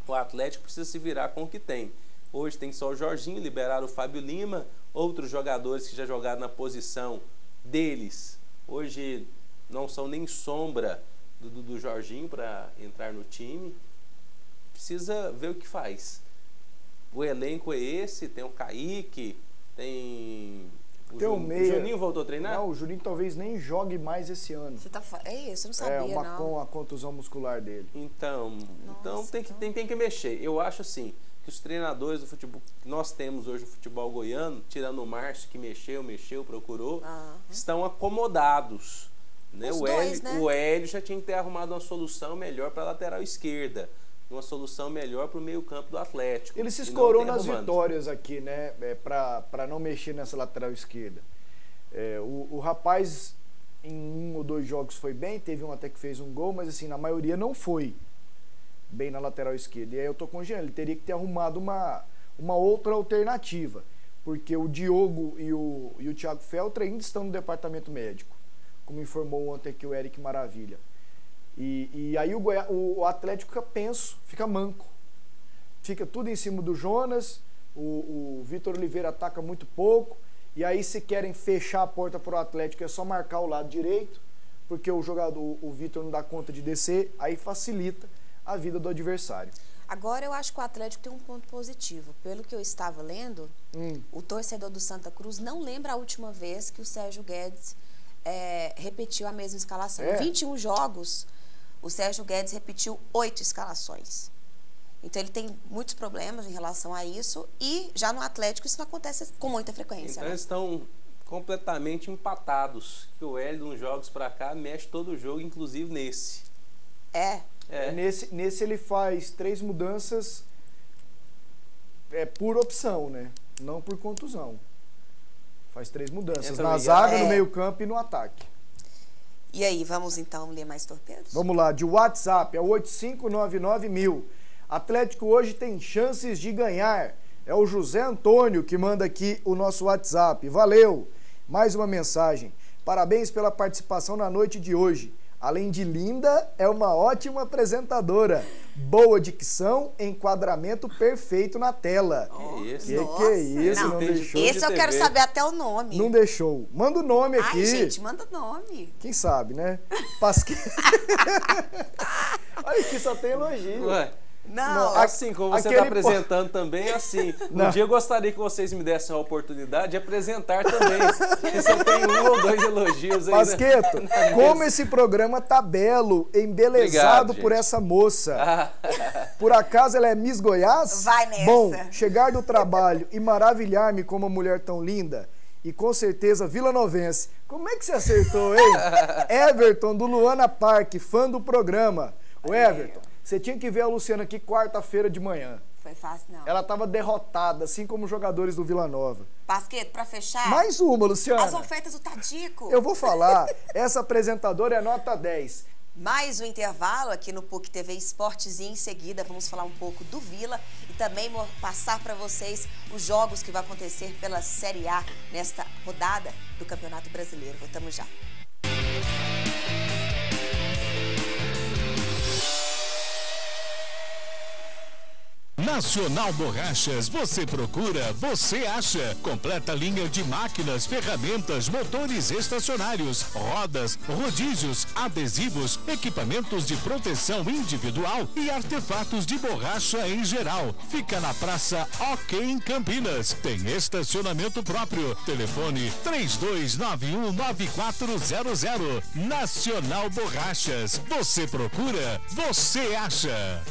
Speaker 3: O Atlético precisa se virar com o que tem. Hoje tem só o Jorginho, liberaram o Fábio Lima, outros jogadores que já jogaram na posição deles. Hoje não são nem sombra do Jorginho para entrar no time. Precisa ver o que faz. O elenco é esse, tem o Kaique, tem o
Speaker 2: meia.
Speaker 3: O Juninho voltou a treinar?
Speaker 2: Não, o Juninho talvez nem jogue mais esse ano.
Speaker 1: É isso, eu não sabia, não.
Speaker 2: Com a contusão muscular dele.
Speaker 3: Então tem que mexer. Eu acho assim, que os treinadores do futebol que nós temos hoje no futebol goiano, tirando o Márcio que mexeu, procurou, estão acomodados. Né? O Hélio já tinha que ter arrumado uma solução melhor para a lateral esquerda, uma solução melhor para o meio campo do Atlético.
Speaker 2: Ele se escorou nas vitórias aqui, né? Para não mexer nessa lateral esquerda. O rapaz, em 1 ou 2 jogos foi bem, teve um até que fez um gol, mas assim, na maioria não foi bem na lateral esquerda. E aí eu tô com o Jean, ele teria que ter arrumado uma outra alternativa, porque o Diogo e o Thiago Feltre ainda estão no departamento médico, como informou ontem aqui o Eric Maravilha. E aí o Atlético fica penso, fica manco, fica tudo em cima do Jonas, o Vitor Oliveira ataca muito pouco, e aí se querem fechar a porta para o Atlético é só marcar o lado direito, porque o Vitor não dá conta de descer, aí facilita a vida do adversário.
Speaker 1: Agora eu acho que o Atlético tem um ponto positivo. Pelo que eu estava lendo, o torcedor do Santa Cruz não lembra a última vez que o Sérgio Guedes repetiu a mesma escalação. Em 21 jogos, o Sérgio Guedes repetiu 8 escalações. Então ele tem muitos problemas em relação a isso, e já no Atlético isso não acontece com muita frequência.
Speaker 3: Então
Speaker 1: né?
Speaker 3: Eles estão completamente empatados, que o Hélio, uns jogos para cá, mexe todo o jogo, inclusive nesse.
Speaker 2: Nesse ele faz 3 mudanças por opção, né? Não por contusão. Faz 3 mudanças na zaga, no meio campo e no ataque.
Speaker 1: E aí, vamos então ler mais torpedos?
Speaker 2: Vamos lá, de WhatsApp, é 8599.000. Atlético hoje tem chances de ganhar. É o José Antônio que manda aqui o nosso WhatsApp. Valeu! Mais uma mensagem. Parabéns pela participação na noite de hoje. Além de linda, é uma ótima apresentadora. Boa dicção, enquadramento perfeito na tela.
Speaker 3: Que isso?
Speaker 2: Que é isso? Não deixou.
Speaker 1: Esse eu quero saber até o nome.
Speaker 2: Não deixou. Manda o nome aqui.
Speaker 1: Ai, gente, manda o nome.
Speaker 2: Quem sabe, né? Pasqueta. Olha aqui, só tem elogio.
Speaker 3: Ué.
Speaker 1: Não,
Speaker 3: assim como você está apresentando também, assim.
Speaker 2: Não.
Speaker 3: Um dia eu gostaria que vocês me dessem a oportunidade de apresentar também. Porque só tem 1 ou 2 elogios aí.
Speaker 2: Pasqueto, como esse programa tá belo, embelezado
Speaker 3: Obrigado,
Speaker 2: por
Speaker 3: gente.
Speaker 2: essa moça. Por acaso ela é Miss Goiás?
Speaker 1: Vai nessa.
Speaker 2: Bom, chegar do trabalho e maravilhar-me com uma mulher tão linda e com certeza vilanovense. Como é que você acertou, hein? Everton, do Luana Park, fã do programa. O Everton, você tinha que ver a Luciana aqui quarta-feira de manhã.
Speaker 1: Foi fácil, não.
Speaker 2: Ela tava derrotada, assim como os jogadores do Vila Nova.
Speaker 1: Pasqueto, pra fechar,
Speaker 2: Mais uma, Luciana.
Speaker 1: as ofertas do Tadico.
Speaker 2: Eu vou falar, essa apresentadora é nota 10.
Speaker 1: Mais um intervalo aqui no PUC TV Esportes e em seguida vamos falar um pouco do Vila e também passar para vocês os jogos que vão acontecer pela Série A nesta rodada do Campeonato Brasileiro. Voltamos já.
Speaker 9: Nacional Borrachas, você procura, você acha. Completa linha de máquinas, ferramentas, motores estacionários, rodas, rodízios, adesivos, equipamentos de proteção individual e artefatos de borracha em geral. Fica na Praça OK em Campinas. Tem estacionamento próprio. Telefone 32919400. Nacional Borrachas, você procura, você acha.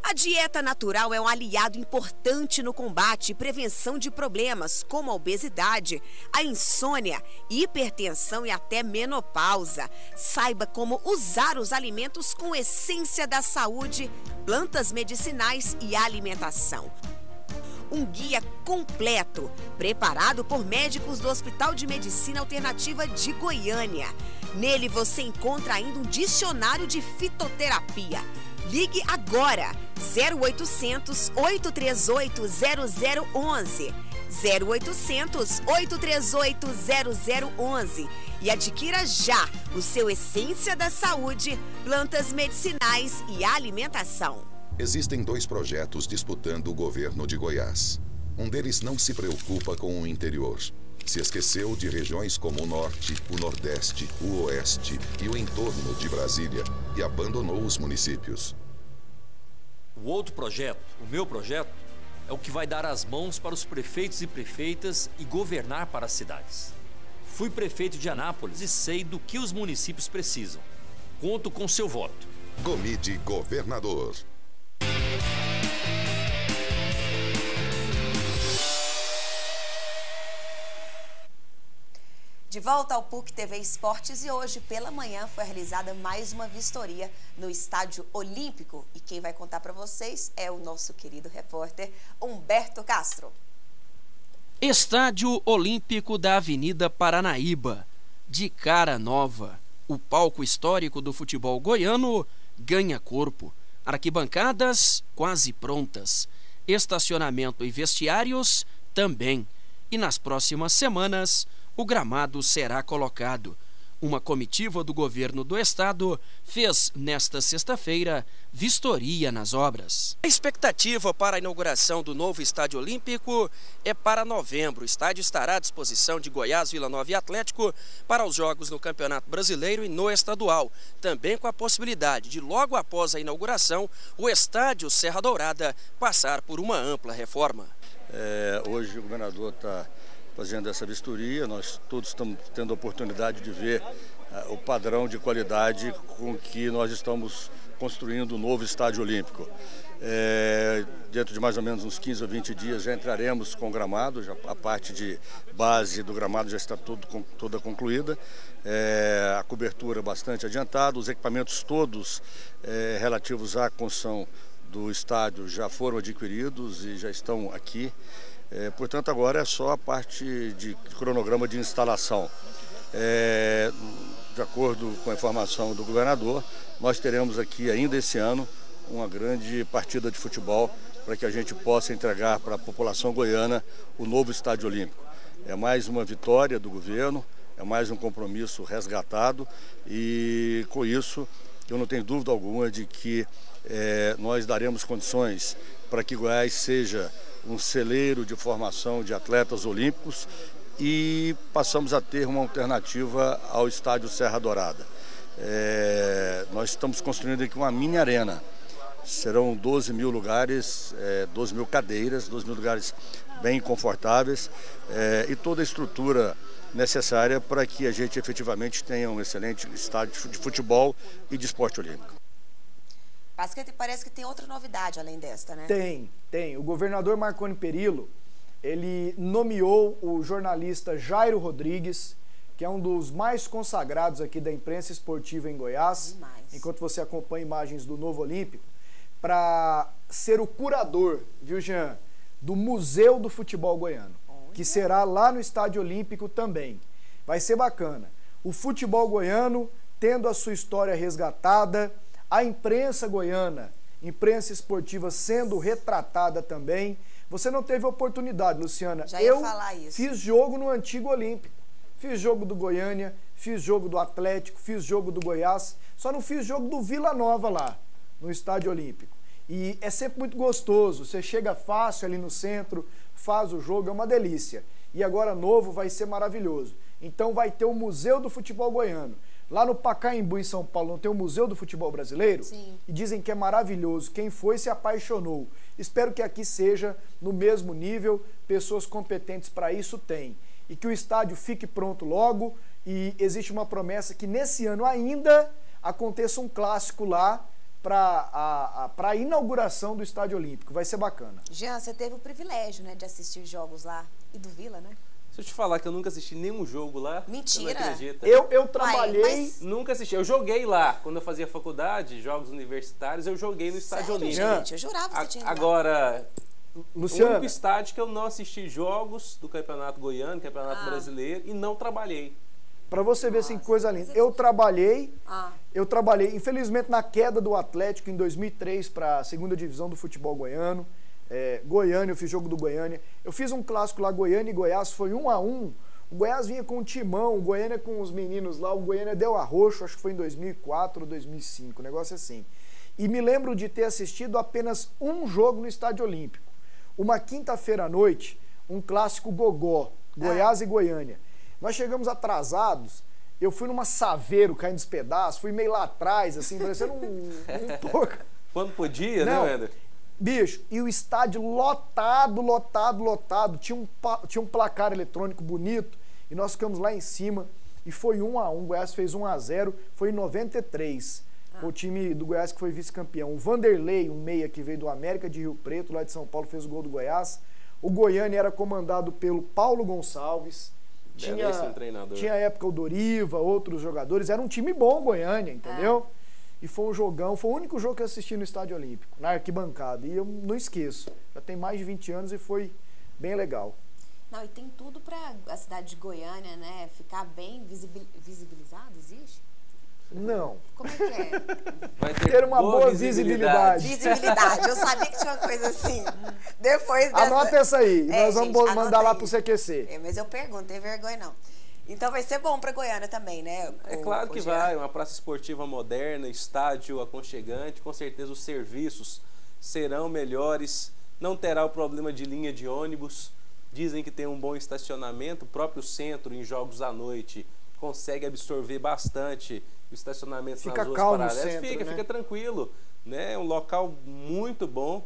Speaker 10: A dieta natural é um aliado importante no combate e prevenção de problemas como a obesidade, a insônia, hipertensão e até menopausa. Saiba como usar os alimentos com essência da saúde, plantas medicinais e alimentação. Um guia completo, preparado por médicos do Hospital de Medicina Alternativa de Goiânia. Nele você encontra ainda um dicionário de fitoterapia. Ligue agora, 0800 838 0011, 0800 838 0011 e adquira já o seu Essência da Saúde, plantas medicinais e alimentação.
Speaker 11: Existem 2 projetos disputando o governo de Goiás. Um deles não se preocupa com o interior. Se esqueceu de regiões como o Norte, o Nordeste, o Oeste e o entorno de Brasília e abandonou os municípios.
Speaker 12: O outro projeto, o meu projeto, é o que vai dar as mãos para os prefeitos e prefeitas e governar para as cidades. Fui prefeito de Anápolis e sei do que os municípios precisam. Conto com seu voto.
Speaker 11: Gomide Governador.
Speaker 1: De volta ao PUC TV Esportes e hoje pela manhã foi realizada mais uma vistoria no Estádio Olímpico e quem vai contar para vocês é o nosso querido repórter Humberto Castro.
Speaker 7: Estádio Olímpico da Avenida Paranaíba, de cara nova. O palco histórico do futebol goiano ganha corpo. Arquibancadas quase prontas. Estacionamento e vestiários também. E nas próximas semanas o gramado será colocado. Uma comitiva do governo do estado fez, nesta sexta-feira, vistoria nas obras. A expectativa para a inauguração do novo Estádio Olímpico é para novembro. O estádio estará à disposição de Goiás, Vila Nova e Atlético para os jogos no Campeonato Brasileiro e no estadual. Também com a possibilidade de, logo após a inauguração, o estádio Serra Dourada passar por uma ampla reforma.
Speaker 13: Hoje o governador está fazendo essa vistoria, nós todos estamos tendo a oportunidade de ver o padrão de qualidade com que nós estamos construindo o novo Estádio Olímpico. Dentro de mais ou menos uns 15 ou 20 dias já entraremos com o gramado, a parte de base do gramado já está toda concluída, a cobertura bastante adiantada, os equipamentos todos relativos à construção do estádio já foram adquiridos e já estão aqui. Portanto, agora é só a parte de cronograma de instalação. De acordo com a informação do governador, nós teremos aqui ainda esse ano uma grande partida de futebol para que a gente possa entregar para a população goiana o novo Estádio Olímpico. É mais uma vitória do governo, é mais um compromisso resgatado e com isso eu não tenho dúvida alguma de que nós daremos condições para que Goiás seja um celeiro de formação de atletas olímpicos e passamos a ter uma alternativa ao estádio Serra Dourada. Nós estamos construindo aqui uma mini arena. Serão 12 mil lugares, 12 mil cadeiras, 12 mil lugares bem confortáveis e toda a estrutura necessária para que a gente efetivamente tenha um excelente estádio de futebol e de esporte olímpico.
Speaker 1: Parece que tem outra novidade além desta, né?
Speaker 2: Tem. O governador Marconi Perillo, ele nomeou o jornalista Jairo Rodrigues, que é um dos mais consagrados aqui da imprensa esportiva em Goiás, enquanto você acompanha imagens do Novo Olímpico, para ser o curador, viu, Jean, do Museu do Futebol Goiano, que será lá no Estádio Olímpico também. Vai ser bacana. O futebol goiano tendo a sua história resgatada, a imprensa goiana, imprensa esportiva sendo retratada também. Você não teve oportunidade, Luciana.
Speaker 1: Já ia falar isso.
Speaker 2: Fiz jogo no Antigo Olímpico. Fiz jogo do Goiânia, fiz jogo do Atlético, fiz jogo do Goiás, só não fiz jogo do Vila Nova lá, no Estádio Olímpico. E é sempre muito gostoso, você chega fácil ali no centro, faz o jogo, é uma delícia. E agora novo vai ser maravilhoso. Então vai ter o Museu do Futebol Goiano. Lá no Pacaembu, em São Paulo, não tem o Museu do Futebol Brasileiro?
Speaker 1: Sim.
Speaker 2: E dizem que é maravilhoso. Quem foi se apaixonou. Espero que aqui seja no mesmo nível, pessoas competentes para isso tem. E que o estádio fique pronto logo, e existe uma promessa que nesse ano ainda aconteça um clássico lá para a inauguração do Estádio Olímpico. Vai ser bacana.
Speaker 1: Jean, você teve o privilégio, né, de assistir jogos lá e do Vila, né?
Speaker 3: Se eu te falar que eu nunca assisti nenhum jogo lá,
Speaker 1: mentira.
Speaker 3: Você não acredita?
Speaker 2: Eu trabalhei...
Speaker 3: Nunca assisti. Eu joguei lá. Quando eu fazia faculdade, jogos universitários, eu joguei no Estádio Olímpico.
Speaker 1: Gente, eu jurava que você tinha ido lá.
Speaker 3: Agora...
Speaker 2: Luciana.
Speaker 3: O único estádio que eu não assisti jogos do Campeonato Goiano, Campeonato Brasileiro, e não trabalhei.
Speaker 2: Para você ver assim, que coisa linda. Eu trabalhei, infelizmente, na queda do Atlético em 2003 para a segunda divisão do futebol goiano. Goiânia, eu fiz jogo do Goiânia. Eu fiz um clássico lá, Goiânia e Goiás, foi 1-1. O Goiás vinha com um timão, o Goiânia com os meninos lá, o Goiânia deu arroxo, acho que foi em 2004 ou 2005, um negócio assim. E me lembro de ter assistido apenas um jogo no Estádio Olímpico. Uma quinta-feira à noite, um clássico gogó, Goiás e Goiânia. Nós chegamos atrasados, eu fui numa Saveiro caindo dos pedaços, fui meio lá atrás, assim, parecendo um porco.
Speaker 3: Quando podia,
Speaker 2: não,
Speaker 3: né, Wender?
Speaker 2: Bicho, e o estádio lotado. Tinha um placar eletrônico bonito, e nós ficamos lá em cima, e foi 1-1, o Goiás fez 1-0, foi em 93. O time do Goiás que foi vice-campeão. O Vanderlei, um meia que veio do América de Rio Preto, lá de São Paulo, fez o gol do Goiás. O Goiânia era comandado pelo Paulo Gonçalves. Tinha época o Doriva, outros jogadores. Era um time bom, Goiânia, entendeu? E foi um jogão. Foi o único jogo que eu assisti no Estádio Olímpico, na arquibancada. E eu não esqueço. Já tem mais de 20 anos e foi bem legal.
Speaker 1: Não, e tem tudo para a cidade de Goiânia, né, ficar bem visibilizada, existe?
Speaker 2: Não.
Speaker 1: Como é que é?
Speaker 3: Vai
Speaker 2: ter uma boa visibilidade.
Speaker 1: Visibilidade. Eu sabia que tinha uma coisa assim. Depois dessa...
Speaker 2: Anota essa aí. Nós vamos mandar lá pro CQC.
Speaker 1: Mas eu pergunto, não tem vergonha não. Então vai ser bom para Goiânia também, né?
Speaker 3: É claro que vai. Uma praça esportiva moderna, estádio aconchegante. Com certeza os serviços serão melhores. Não terá o problema de linha de ônibus. Dizem que tem um bom estacionamento. O próprio centro, em jogos à noite, consegue absorver bastante o estacionamento nas ruas paralelas. Fica tranquilo, né? É um local muito bom,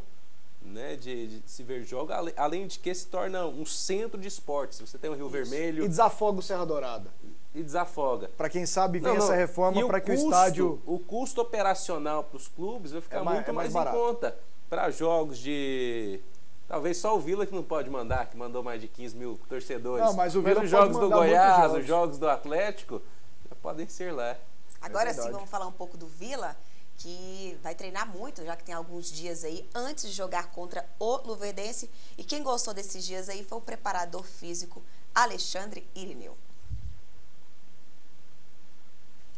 Speaker 3: né, de se ver jogos, além de que se torna um centro de esportes. Você tem o Rio Vermelho.
Speaker 2: E desafoga o Serra Dourada.
Speaker 3: E desafoga.
Speaker 2: Para quem sabe, vem essa reforma para que o estádio...
Speaker 3: O custo operacional para os clubes vai ficar muito mais em conta. Para jogos de... Talvez só o Vila que não pode mandar, que mandou mais de 15 mil torcedores.
Speaker 2: Não, mas o Vila
Speaker 3: os jogos do Goiás, os jogos do Atlético, já podem ser lá.
Speaker 1: Agora sim, vamos falar um pouco do Vila, que vai treinar muito, já que tem alguns dias aí, antes de jogar contra o Luverdense. E quem gostou desses dias aí foi o preparador físico Alexandre Irineu.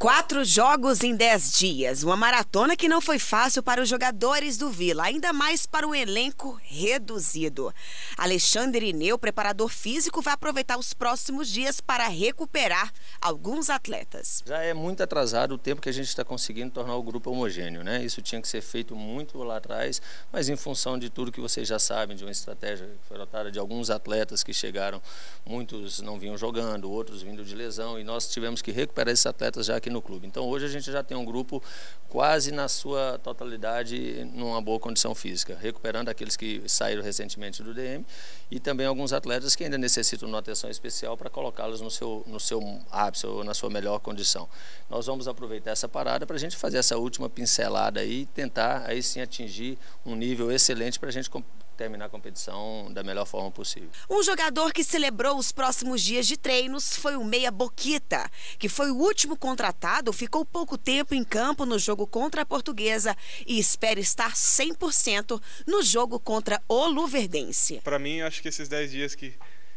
Speaker 10: 4 jogos em 10 dias. Uma maratona que não foi fácil para os jogadores do Vila, ainda mais para um elenco reduzido. Alexandre Ineu, preparador físico, vai aproveitar os próximos dias para recuperar alguns atletas.
Speaker 14: Já é muito atrasado o tempo que a gente está conseguindo tornar o grupo homogêneo, né? Isso tinha que ser feito muito lá atrás, mas em função de tudo que vocês já sabem, de uma estratégia que foi adotada de alguns atletas que chegaram, muitos não vinham jogando, outros vindo de lesão, e nós tivemos que recuperar esses atletas já aqui no clube. Então hoje a gente já tem um grupo quase na sua totalidade numa boa condição física, recuperando aqueles que saíram recentemente do DM e também alguns atletas que ainda necessitam de uma atenção especial para colocá-los no seu ápice ou na sua melhor condição. Nós vamos aproveitar essa parada para a gente fazer essa última pincelada aí e tentar aí sim atingir um nível excelente para a gente terminar a competição da melhor forma possível.
Speaker 10: Um jogador que celebrou os próximos dias de treinos foi o meia Boquita, que foi o último contratado, ficou pouco tempo em campo no jogo contra a Portuguesa e espera estar 100% no jogo contra o Luverdense.
Speaker 15: Para mim, acho que esses 10 dias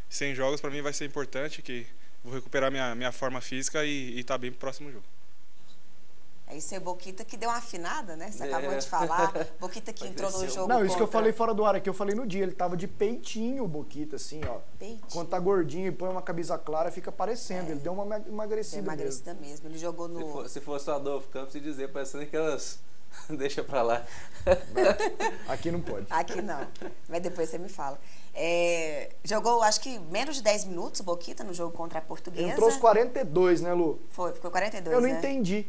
Speaker 15: sem jogos, para mim vai ser importante, que vou recuperar minha forma física e estar bem pro próximo jogo.
Speaker 1: É isso aí, Boquita que deu uma afinada, né? Você acabou de falar. Boquita que entrou no jogo.
Speaker 2: Não, isso que eu falei fora do ar aqui, eu falei no dia. Ele tava de peitinho, o Boquita, assim, ó. Peitinho. Quando tá gordinho e põe uma camisa clara, fica parecendo. Ele deu uma emagrecida.
Speaker 1: Deu emagrecida mesmo. Ele jogou no.
Speaker 3: Se fosse o Adolfo Campos e dizer, parecendo que elas. Deixa pra lá.
Speaker 2: Aqui não pode.
Speaker 1: Aqui não. Mas depois você me fala. Jogou, acho que menos de 10 minutos, o Boquita, no jogo contra a Portuguesa.
Speaker 2: Entrou os 42, né, Lu?
Speaker 1: Ficou 42,
Speaker 2: eu não entendi.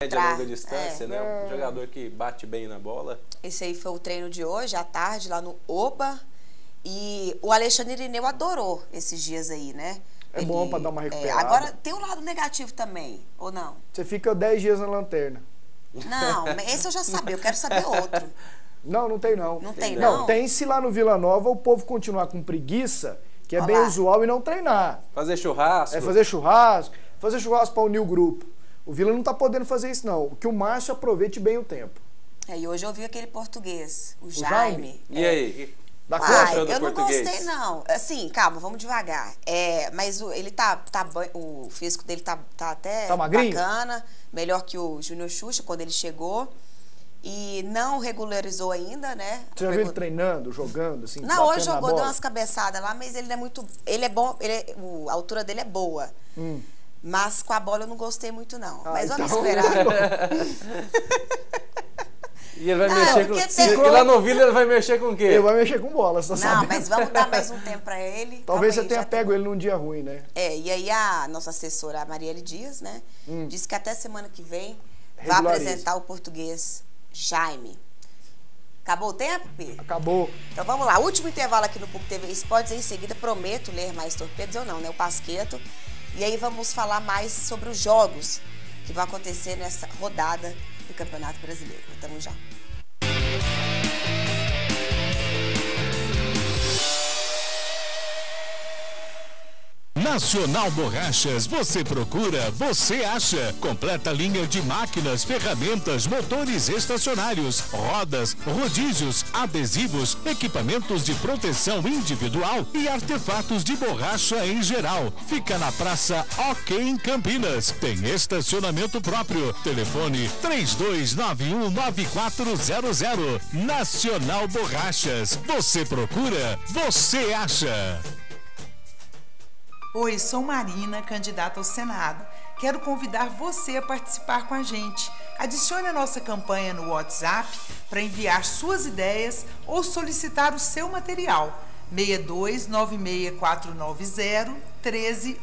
Speaker 3: De longa distância, né? Um jogador que bate bem na bola.
Speaker 1: Esse aí foi o treino de hoje, à tarde, lá no Oba. E o Alexandre Ineu adorou esses dias aí, né?
Speaker 2: É bom pra dar uma recuperada.
Speaker 1: Agora, tem um lado negativo também, ou não?
Speaker 2: Você fica 10 dias na lanterna.
Speaker 1: Não, esse eu já sabia, eu quero saber outro.
Speaker 2: Não tem não.
Speaker 1: Não tem não?
Speaker 2: Não, tem se lá no Vila Nova o povo continuar com preguiça, que é bem usual, e não treinar.
Speaker 3: Fazer churrasco.
Speaker 2: Fazer churrasco pra unir o grupo. O Vila não tá podendo fazer isso, não. Que o Márcio aproveite bem o tempo.
Speaker 1: E hoje eu vi aquele português, o Jaime.
Speaker 3: E aí?
Speaker 1: Eu não gostei, não. Assim, calma, vamos devagar. Mas ele o físico dele tá até bacana, melhor que o Júnior Xuxa quando ele chegou. E não regularizou ainda, né?
Speaker 2: Você já viu ele treinando, jogando, assim?
Speaker 1: Não, hoje jogou, deu umas cabeçadas lá, mas ele não é muito. Ele é bom, a altura dele é boa. Mas com a bola eu não gostei muito, não. Mas vamos esperar.
Speaker 3: E ele vai mexer com... E lá no Vila ele vai mexer com o quê?
Speaker 2: Ele vai mexer com bola, você
Speaker 1: sabe. Não, mas vamos dar mais um tempo pra ele.
Speaker 2: Talvez você tenha pego ele num dia ruim, né?
Speaker 1: E aí a nossa assessora, a Marielle Dias, né? Disse que até semana que vem vai apresentar o português Jaime. Acabou o tempo, Pi?
Speaker 2: Acabou.
Speaker 1: Então vamos lá, último intervalo aqui no PUC TV Esportes. Em seguida prometo ler mais torpedos ou não, né? O Pasqueto. E aí vamos falar mais sobre os jogos que vão acontecer nessa rodada do Campeonato Brasileiro. Tamo já.
Speaker 9: Nacional Borrachas, você procura, você acha. Completa linha de máquinas, ferramentas, motores estacionários, rodas, rodízios, adesivos, equipamentos de proteção individual e artefatos de borracha em geral. Fica na Praça OK em Campinas. Tem estacionamento próprio. Telefone 32919400. Nacional Borrachas, você procura, você acha.
Speaker 16: Oi, sou Marina, candidata ao Senado. Quero convidar você a participar com a gente. Adicione a nossa campanha no WhatsApp para enviar suas ideias ou solicitar o seu material. 6296490131.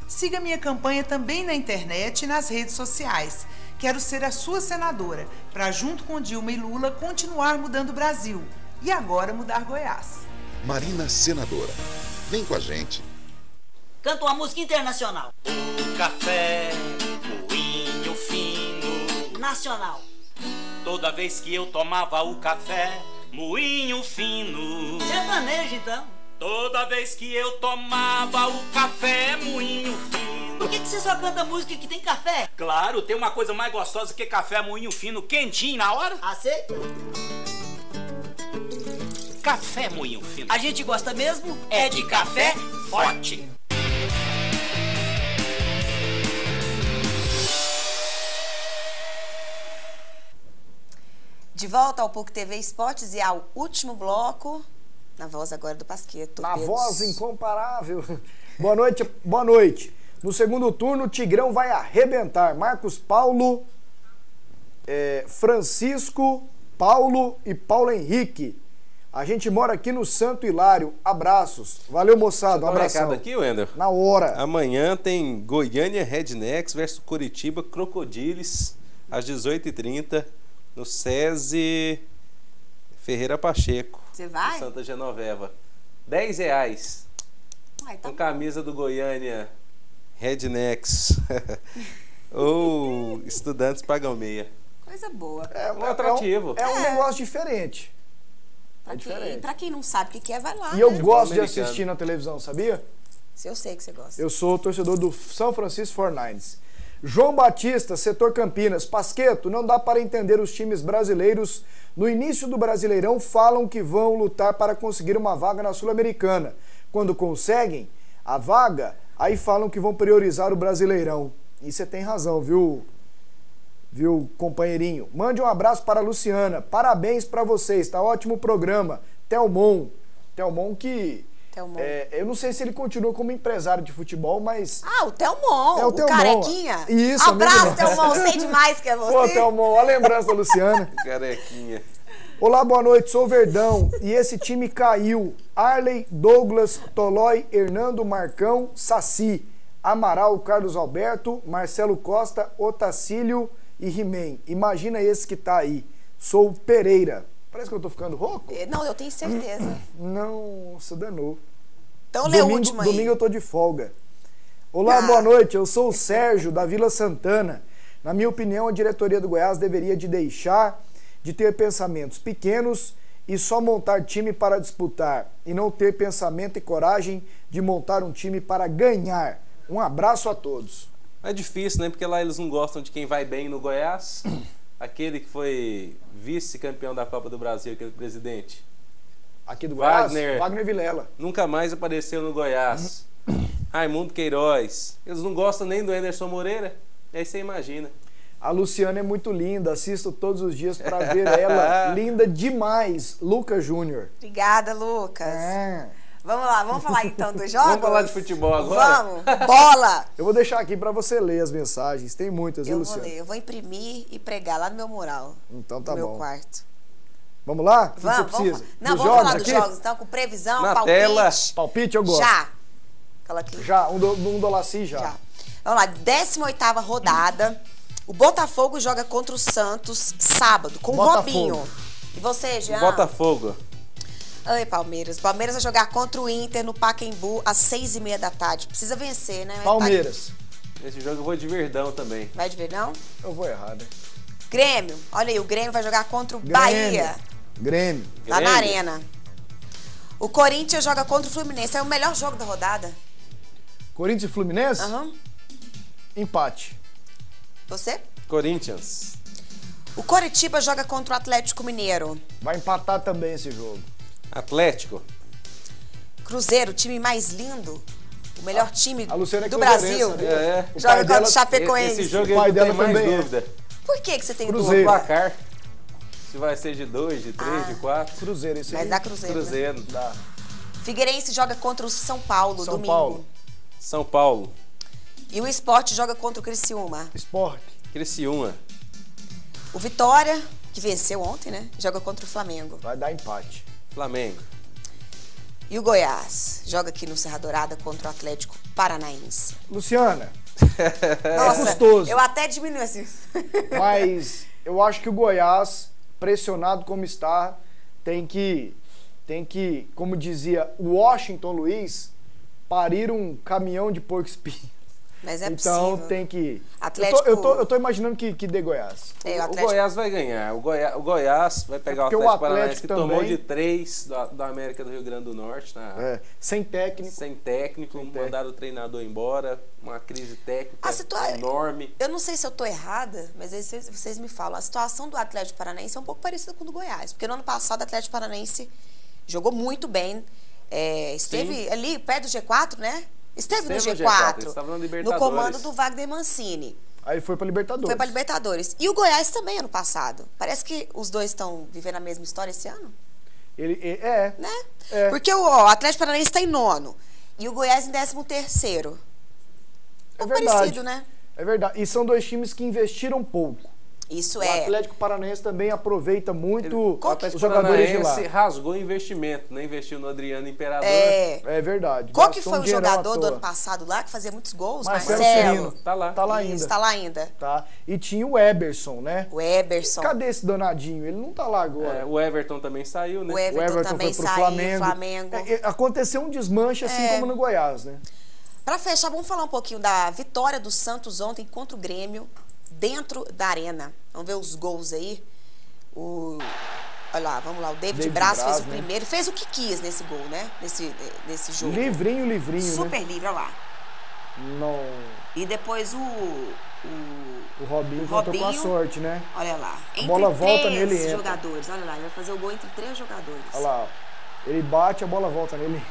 Speaker 16: Siga minha campanha também na internet e nas redes sociais. Quero ser a sua senadora, para junto com Dilma e Lula continuar mudando o Brasil. E agora mudar Goiás.
Speaker 11: Marina Senadora. Vem com a gente.
Speaker 17: Canta uma música internacional.
Speaker 18: O café, moinho fino.
Speaker 17: Nacional.
Speaker 18: Toda vez que eu tomava o café, moinho fino.
Speaker 17: Sertanejo, então.
Speaker 18: Toda vez que eu tomava o café, moinho fino.
Speaker 17: Por que você só canta música que tem café?
Speaker 18: Claro, tem uma coisa mais gostosa que café, moinho fino, quentinho na hora.
Speaker 17: Aceito.
Speaker 18: Café, moinho fino.
Speaker 17: A gente gosta mesmo é de café forte.
Speaker 1: De volta ao PUC TV Esportes e ao último bloco, na voz agora do Pasquetto.
Speaker 2: Na voz incomparável. Boa noite, boa noite. No segundo turno, o Tigrão vai arrebentar. Marcos Paulo, Francisco, Paulo e Paulo Henrique. A gente mora aqui no Santo Hilário. Abraços. Valeu, moçada. Um abração.
Speaker 3: Recado aqui, Wender.
Speaker 2: Na hora.
Speaker 3: Amanhã tem Goiânia Rednecks versus Curitiba Crocodiles, às 18h30, no SESI Ferreira Pacheco.
Speaker 1: Você vai?
Speaker 3: Santa Genoveva. R$10. Com camisa do Goiânia Rednecks. Ou estudantes pagam meia.
Speaker 1: Coisa boa.
Speaker 2: É
Speaker 3: um atrativo.
Speaker 2: É um negócio diferente.
Speaker 1: Pra quem não sabe o que é, vai lá.
Speaker 2: E eu gosto de assistir na televisão, sabia?
Speaker 1: Eu sei que você gosta.
Speaker 2: Eu sou torcedor do São Francisco 49ers. João Batista, setor Campinas. Pasquetto, não dá para entender os times brasileiros. No início do Brasileirão falam que vão lutar para conseguir uma vaga na Sul-Americana. Quando conseguem a vaga, aí falam que vão priorizar o Brasileirão. E você tem razão, viu, companheirinho? Mande um abraço para a Luciana. Parabéns para vocês, tá ótimo o programa. Telmon que... eu não sei se ele continua como empresário de futebol, mas...
Speaker 1: o Telmon,
Speaker 2: o Telmon.
Speaker 1: Carequinha.
Speaker 2: Isso,
Speaker 1: abraço, Telmon, sei demais que é você.
Speaker 2: Pô, Telmon, olha a lembrança da Luciana.
Speaker 3: Carequinha.
Speaker 2: Olá, boa noite, sou Verdão e esse time caiu. Arley, Douglas, Tolói, Hernando, Marcão, Saci, Amaral, Carlos Alberto, Marcelo Costa, Otacílio e He-Man. Imagina esse que tá aí. Sou Pereira. Parece que eu tô ficando rouco?
Speaker 1: Não, eu tenho certeza.
Speaker 2: Não, se danou.
Speaker 1: Então lê o último aí.
Speaker 2: Domingo eu tô de folga. Olá, boa noite, eu sou o Sérgio, da Vila Santana. Na minha opinião, a diretoria do Goiás deveria deixar de ter pensamentos pequenos e só montar time para disputar, e não ter pensamento e coragem de montar um time para ganhar. Um abraço a todos.
Speaker 3: É difícil, né? Porque lá eles não gostam de quem vai bem no Goiás. Aquele que foi vice-campeão da Copa do Brasil, aquele presidente.
Speaker 2: Aqui do Goiás? Wagner Vilela.
Speaker 3: Nunca mais apareceu no Goiás. Raimundo Queiroz. Eles não gostam nem do Anderson Moreira. Aí você imagina.
Speaker 2: A Luciana é muito linda, assisto todos os dias para ver ela. Linda demais, Lucas Júnior.
Speaker 1: Obrigada, Lucas. Vamos lá, vamos falar então dos jogos?
Speaker 3: Vamos falar de futebol agora?
Speaker 1: Vamos, bola!
Speaker 2: Eu vou deixar aqui para você ler as mensagens, tem muitas, viu, Luciana?
Speaker 1: Eu vou ler, eu vou imprimir e pregar lá no meu mural.
Speaker 2: Então tá
Speaker 1: no
Speaker 2: bom.
Speaker 1: meu quarto.
Speaker 2: Vamos lá?
Speaker 1: Vamos,
Speaker 2: o que você precisa?
Speaker 1: Vamos falar dos jogos, então, com previsão,
Speaker 3: na
Speaker 1: palpite.
Speaker 3: Tela.
Speaker 2: Palpite eu gosto.
Speaker 1: Já. Aquela aqui.
Speaker 2: Já, um dolaci já.
Speaker 1: Vamos lá, 18ª rodada. O Botafogo joga contra o Santos sábado, com o Robinho. E você, Jean?
Speaker 3: Botafogo.
Speaker 1: Oi, Palmeiras. Palmeiras vai jogar contra o Inter no Pacaembu às 6h30 da tarde. Precisa vencer, né?
Speaker 2: Palmeiras.
Speaker 3: Esse jogo eu vou de Verdão também.
Speaker 1: Vai de Verdão?
Speaker 2: Eu vou errar, né?
Speaker 1: Grêmio. Olha aí, o Grêmio vai jogar contra o Bahia.
Speaker 2: Grêmio.
Speaker 1: Tá na Arena. O Corinthians joga contra o Fluminense. É o melhor jogo da rodada.
Speaker 2: Corinthians e Fluminense?
Speaker 1: Aham.
Speaker 2: Empate.
Speaker 1: Você?
Speaker 3: Corinthians.
Speaker 1: O Coritiba joga contra o Atlético Mineiro.
Speaker 2: Vai empatar também esse jogo.
Speaker 3: Atlético.
Speaker 1: Cruzeiro, o time mais lindo. O melhor time do
Speaker 2: Brasil.
Speaker 1: Joga contra o Chapecoense.
Speaker 3: Esse jogo aí não tem mais dúvida.
Speaker 1: Por que você tem
Speaker 2: Cruzeiro.
Speaker 1: dúvida?
Speaker 3: Placar. Se vai ser de 2, de 3, de 4.
Speaker 2: Cruzeiro, esse aí.
Speaker 1: Mas dá Cruzeiro.
Speaker 3: Cruzeiro.
Speaker 1: Né?
Speaker 2: Dá.
Speaker 1: Figueirense joga contra o São Paulo, domingo.
Speaker 3: São Paulo.
Speaker 1: E o Sport joga contra o Criciúma.
Speaker 2: Sport.
Speaker 3: Criciúma.
Speaker 1: O Vitória, que venceu ontem, né? Joga contra o Flamengo.
Speaker 2: Vai dar empate.
Speaker 3: Flamengo.
Speaker 1: E o Goiás joga aqui no Serra Dourada contra o Atlético Paranaense.
Speaker 2: Luciana.
Speaker 1: Nossa,
Speaker 2: é custoso.
Speaker 1: Eu até diminui assim.
Speaker 2: Mas eu acho que o Goiás, pressionado como está, tem que, como dizia o Washington Luiz, parir um caminhão de porco espinho.
Speaker 1: Mas é
Speaker 2: então
Speaker 1: possível.
Speaker 2: Tem que...
Speaker 1: Atlético...
Speaker 2: Eu tô imaginando que dê Goiás.
Speaker 3: O Goiás vai ganhar. O Goiás vai pegar o Atlético Paranaense, que tomou de 3 da América do Rio Grande do Norte.
Speaker 2: Sem técnico.
Speaker 3: Sem técnico. Mandaram o treinador embora. Uma crise técnica enorme.
Speaker 1: Eu não sei se eu tô errada, mas aí vocês me falam. A situação do Atlético Paranaense é um pouco parecida com a do Goiás. Porque no ano passado o Atlético Paranaense jogou muito bem. Esteve ali perto do G4, né? Esteve no G4,
Speaker 3: estava na
Speaker 1: no
Speaker 3: Libertadores.
Speaker 1: comando do Wagner Mancini.
Speaker 2: Aí foi pra Libertadores.
Speaker 1: Foi pra Libertadores. E o Goiás também, ano passado. Parece que os dois estão vivendo a mesma história esse ano.
Speaker 2: Né?
Speaker 1: Porque o Atlético Paranaense está em 9º. E o Goiás em 13º.
Speaker 2: É verdade.
Speaker 1: Parecido, né?
Speaker 2: É verdade. E são dois times que investiram pouco.
Speaker 1: Isso
Speaker 2: o Atlético Paranaense também aproveita muito os jogadores de lá.
Speaker 3: Rasgou investimento, né? Investiu no Adriano Imperador.
Speaker 2: É verdade.
Speaker 1: Qual que foi o jogador do ano passado lá que fazia muitos gols?
Speaker 2: Marcelo Cirino.
Speaker 3: Tá lá.
Speaker 2: Tá lá ainda.
Speaker 1: Isso, tá lá ainda.
Speaker 2: Tá. E tinha o Eberson, né?
Speaker 1: O Eberson.
Speaker 2: Cadê esse danadinho? Ele não tá lá agora.
Speaker 3: O Everton também saiu, né?
Speaker 1: O Everton também
Speaker 2: foi pro
Speaker 1: saiu,
Speaker 2: Flamengo. Aconteceu um desmanche assim como no Goiás, né?
Speaker 1: Pra fechar, vamos falar um pouquinho da vitória do Santos ontem contra o Grêmio dentro da arena. Vamos ver os gols aí. Olha lá, vamos lá. O David Braz fez o primeiro. Fez o que quis nesse gol, né? Nesse jogo.
Speaker 2: Livrinho,
Speaker 1: Super
Speaker 2: né?
Speaker 1: livre, olha lá.
Speaker 2: Não.
Speaker 1: E depois o
Speaker 2: Robinho contou com a sorte, né?
Speaker 1: Olha lá.
Speaker 2: A bola volta nele e entra.
Speaker 1: Jogadores, olha lá. Ele vai fazer o gol entre 3 jogadores.
Speaker 2: Olha lá. Ele bate, a bola volta nele.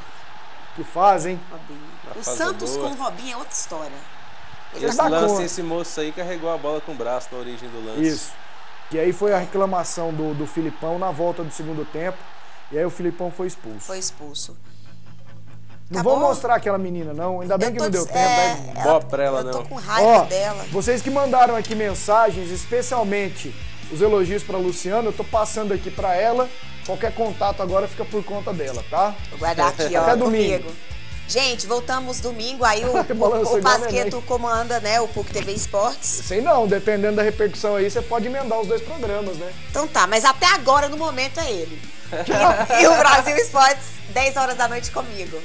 Speaker 2: Que faz, hein?
Speaker 1: O Santos com o Robinho é outra história.
Speaker 3: Esse moço aí carregou a bola com o braço na origem do lance.
Speaker 2: Isso. E aí foi a reclamação do Filipão na volta do segundo tempo. E aí o Filipão foi expulso.
Speaker 1: Foi expulso.
Speaker 2: Não vou mostrar aquela menina, não. Ainda bem que não deu tempo.
Speaker 3: Bó pra ela, não.
Speaker 1: Eu tô com raiva dela.
Speaker 2: Vocês que mandaram aqui mensagens, especialmente os elogios pra Luciana, eu tô passando aqui pra ela. Qualquer contato agora fica por conta dela, tá?
Speaker 1: Vou guardar aqui, ó.
Speaker 2: Até domingo.
Speaker 1: Comigo. Gente, voltamos domingo, aí o Pasqueto comanda, né, o PUC TV Esportes.
Speaker 2: Sei não, dependendo da repercussão aí, você pode emendar os 2 programas, né?
Speaker 1: Então tá, mas até agora, no momento, é ele. E o Brasil Esportes, 10 horas da noite comigo.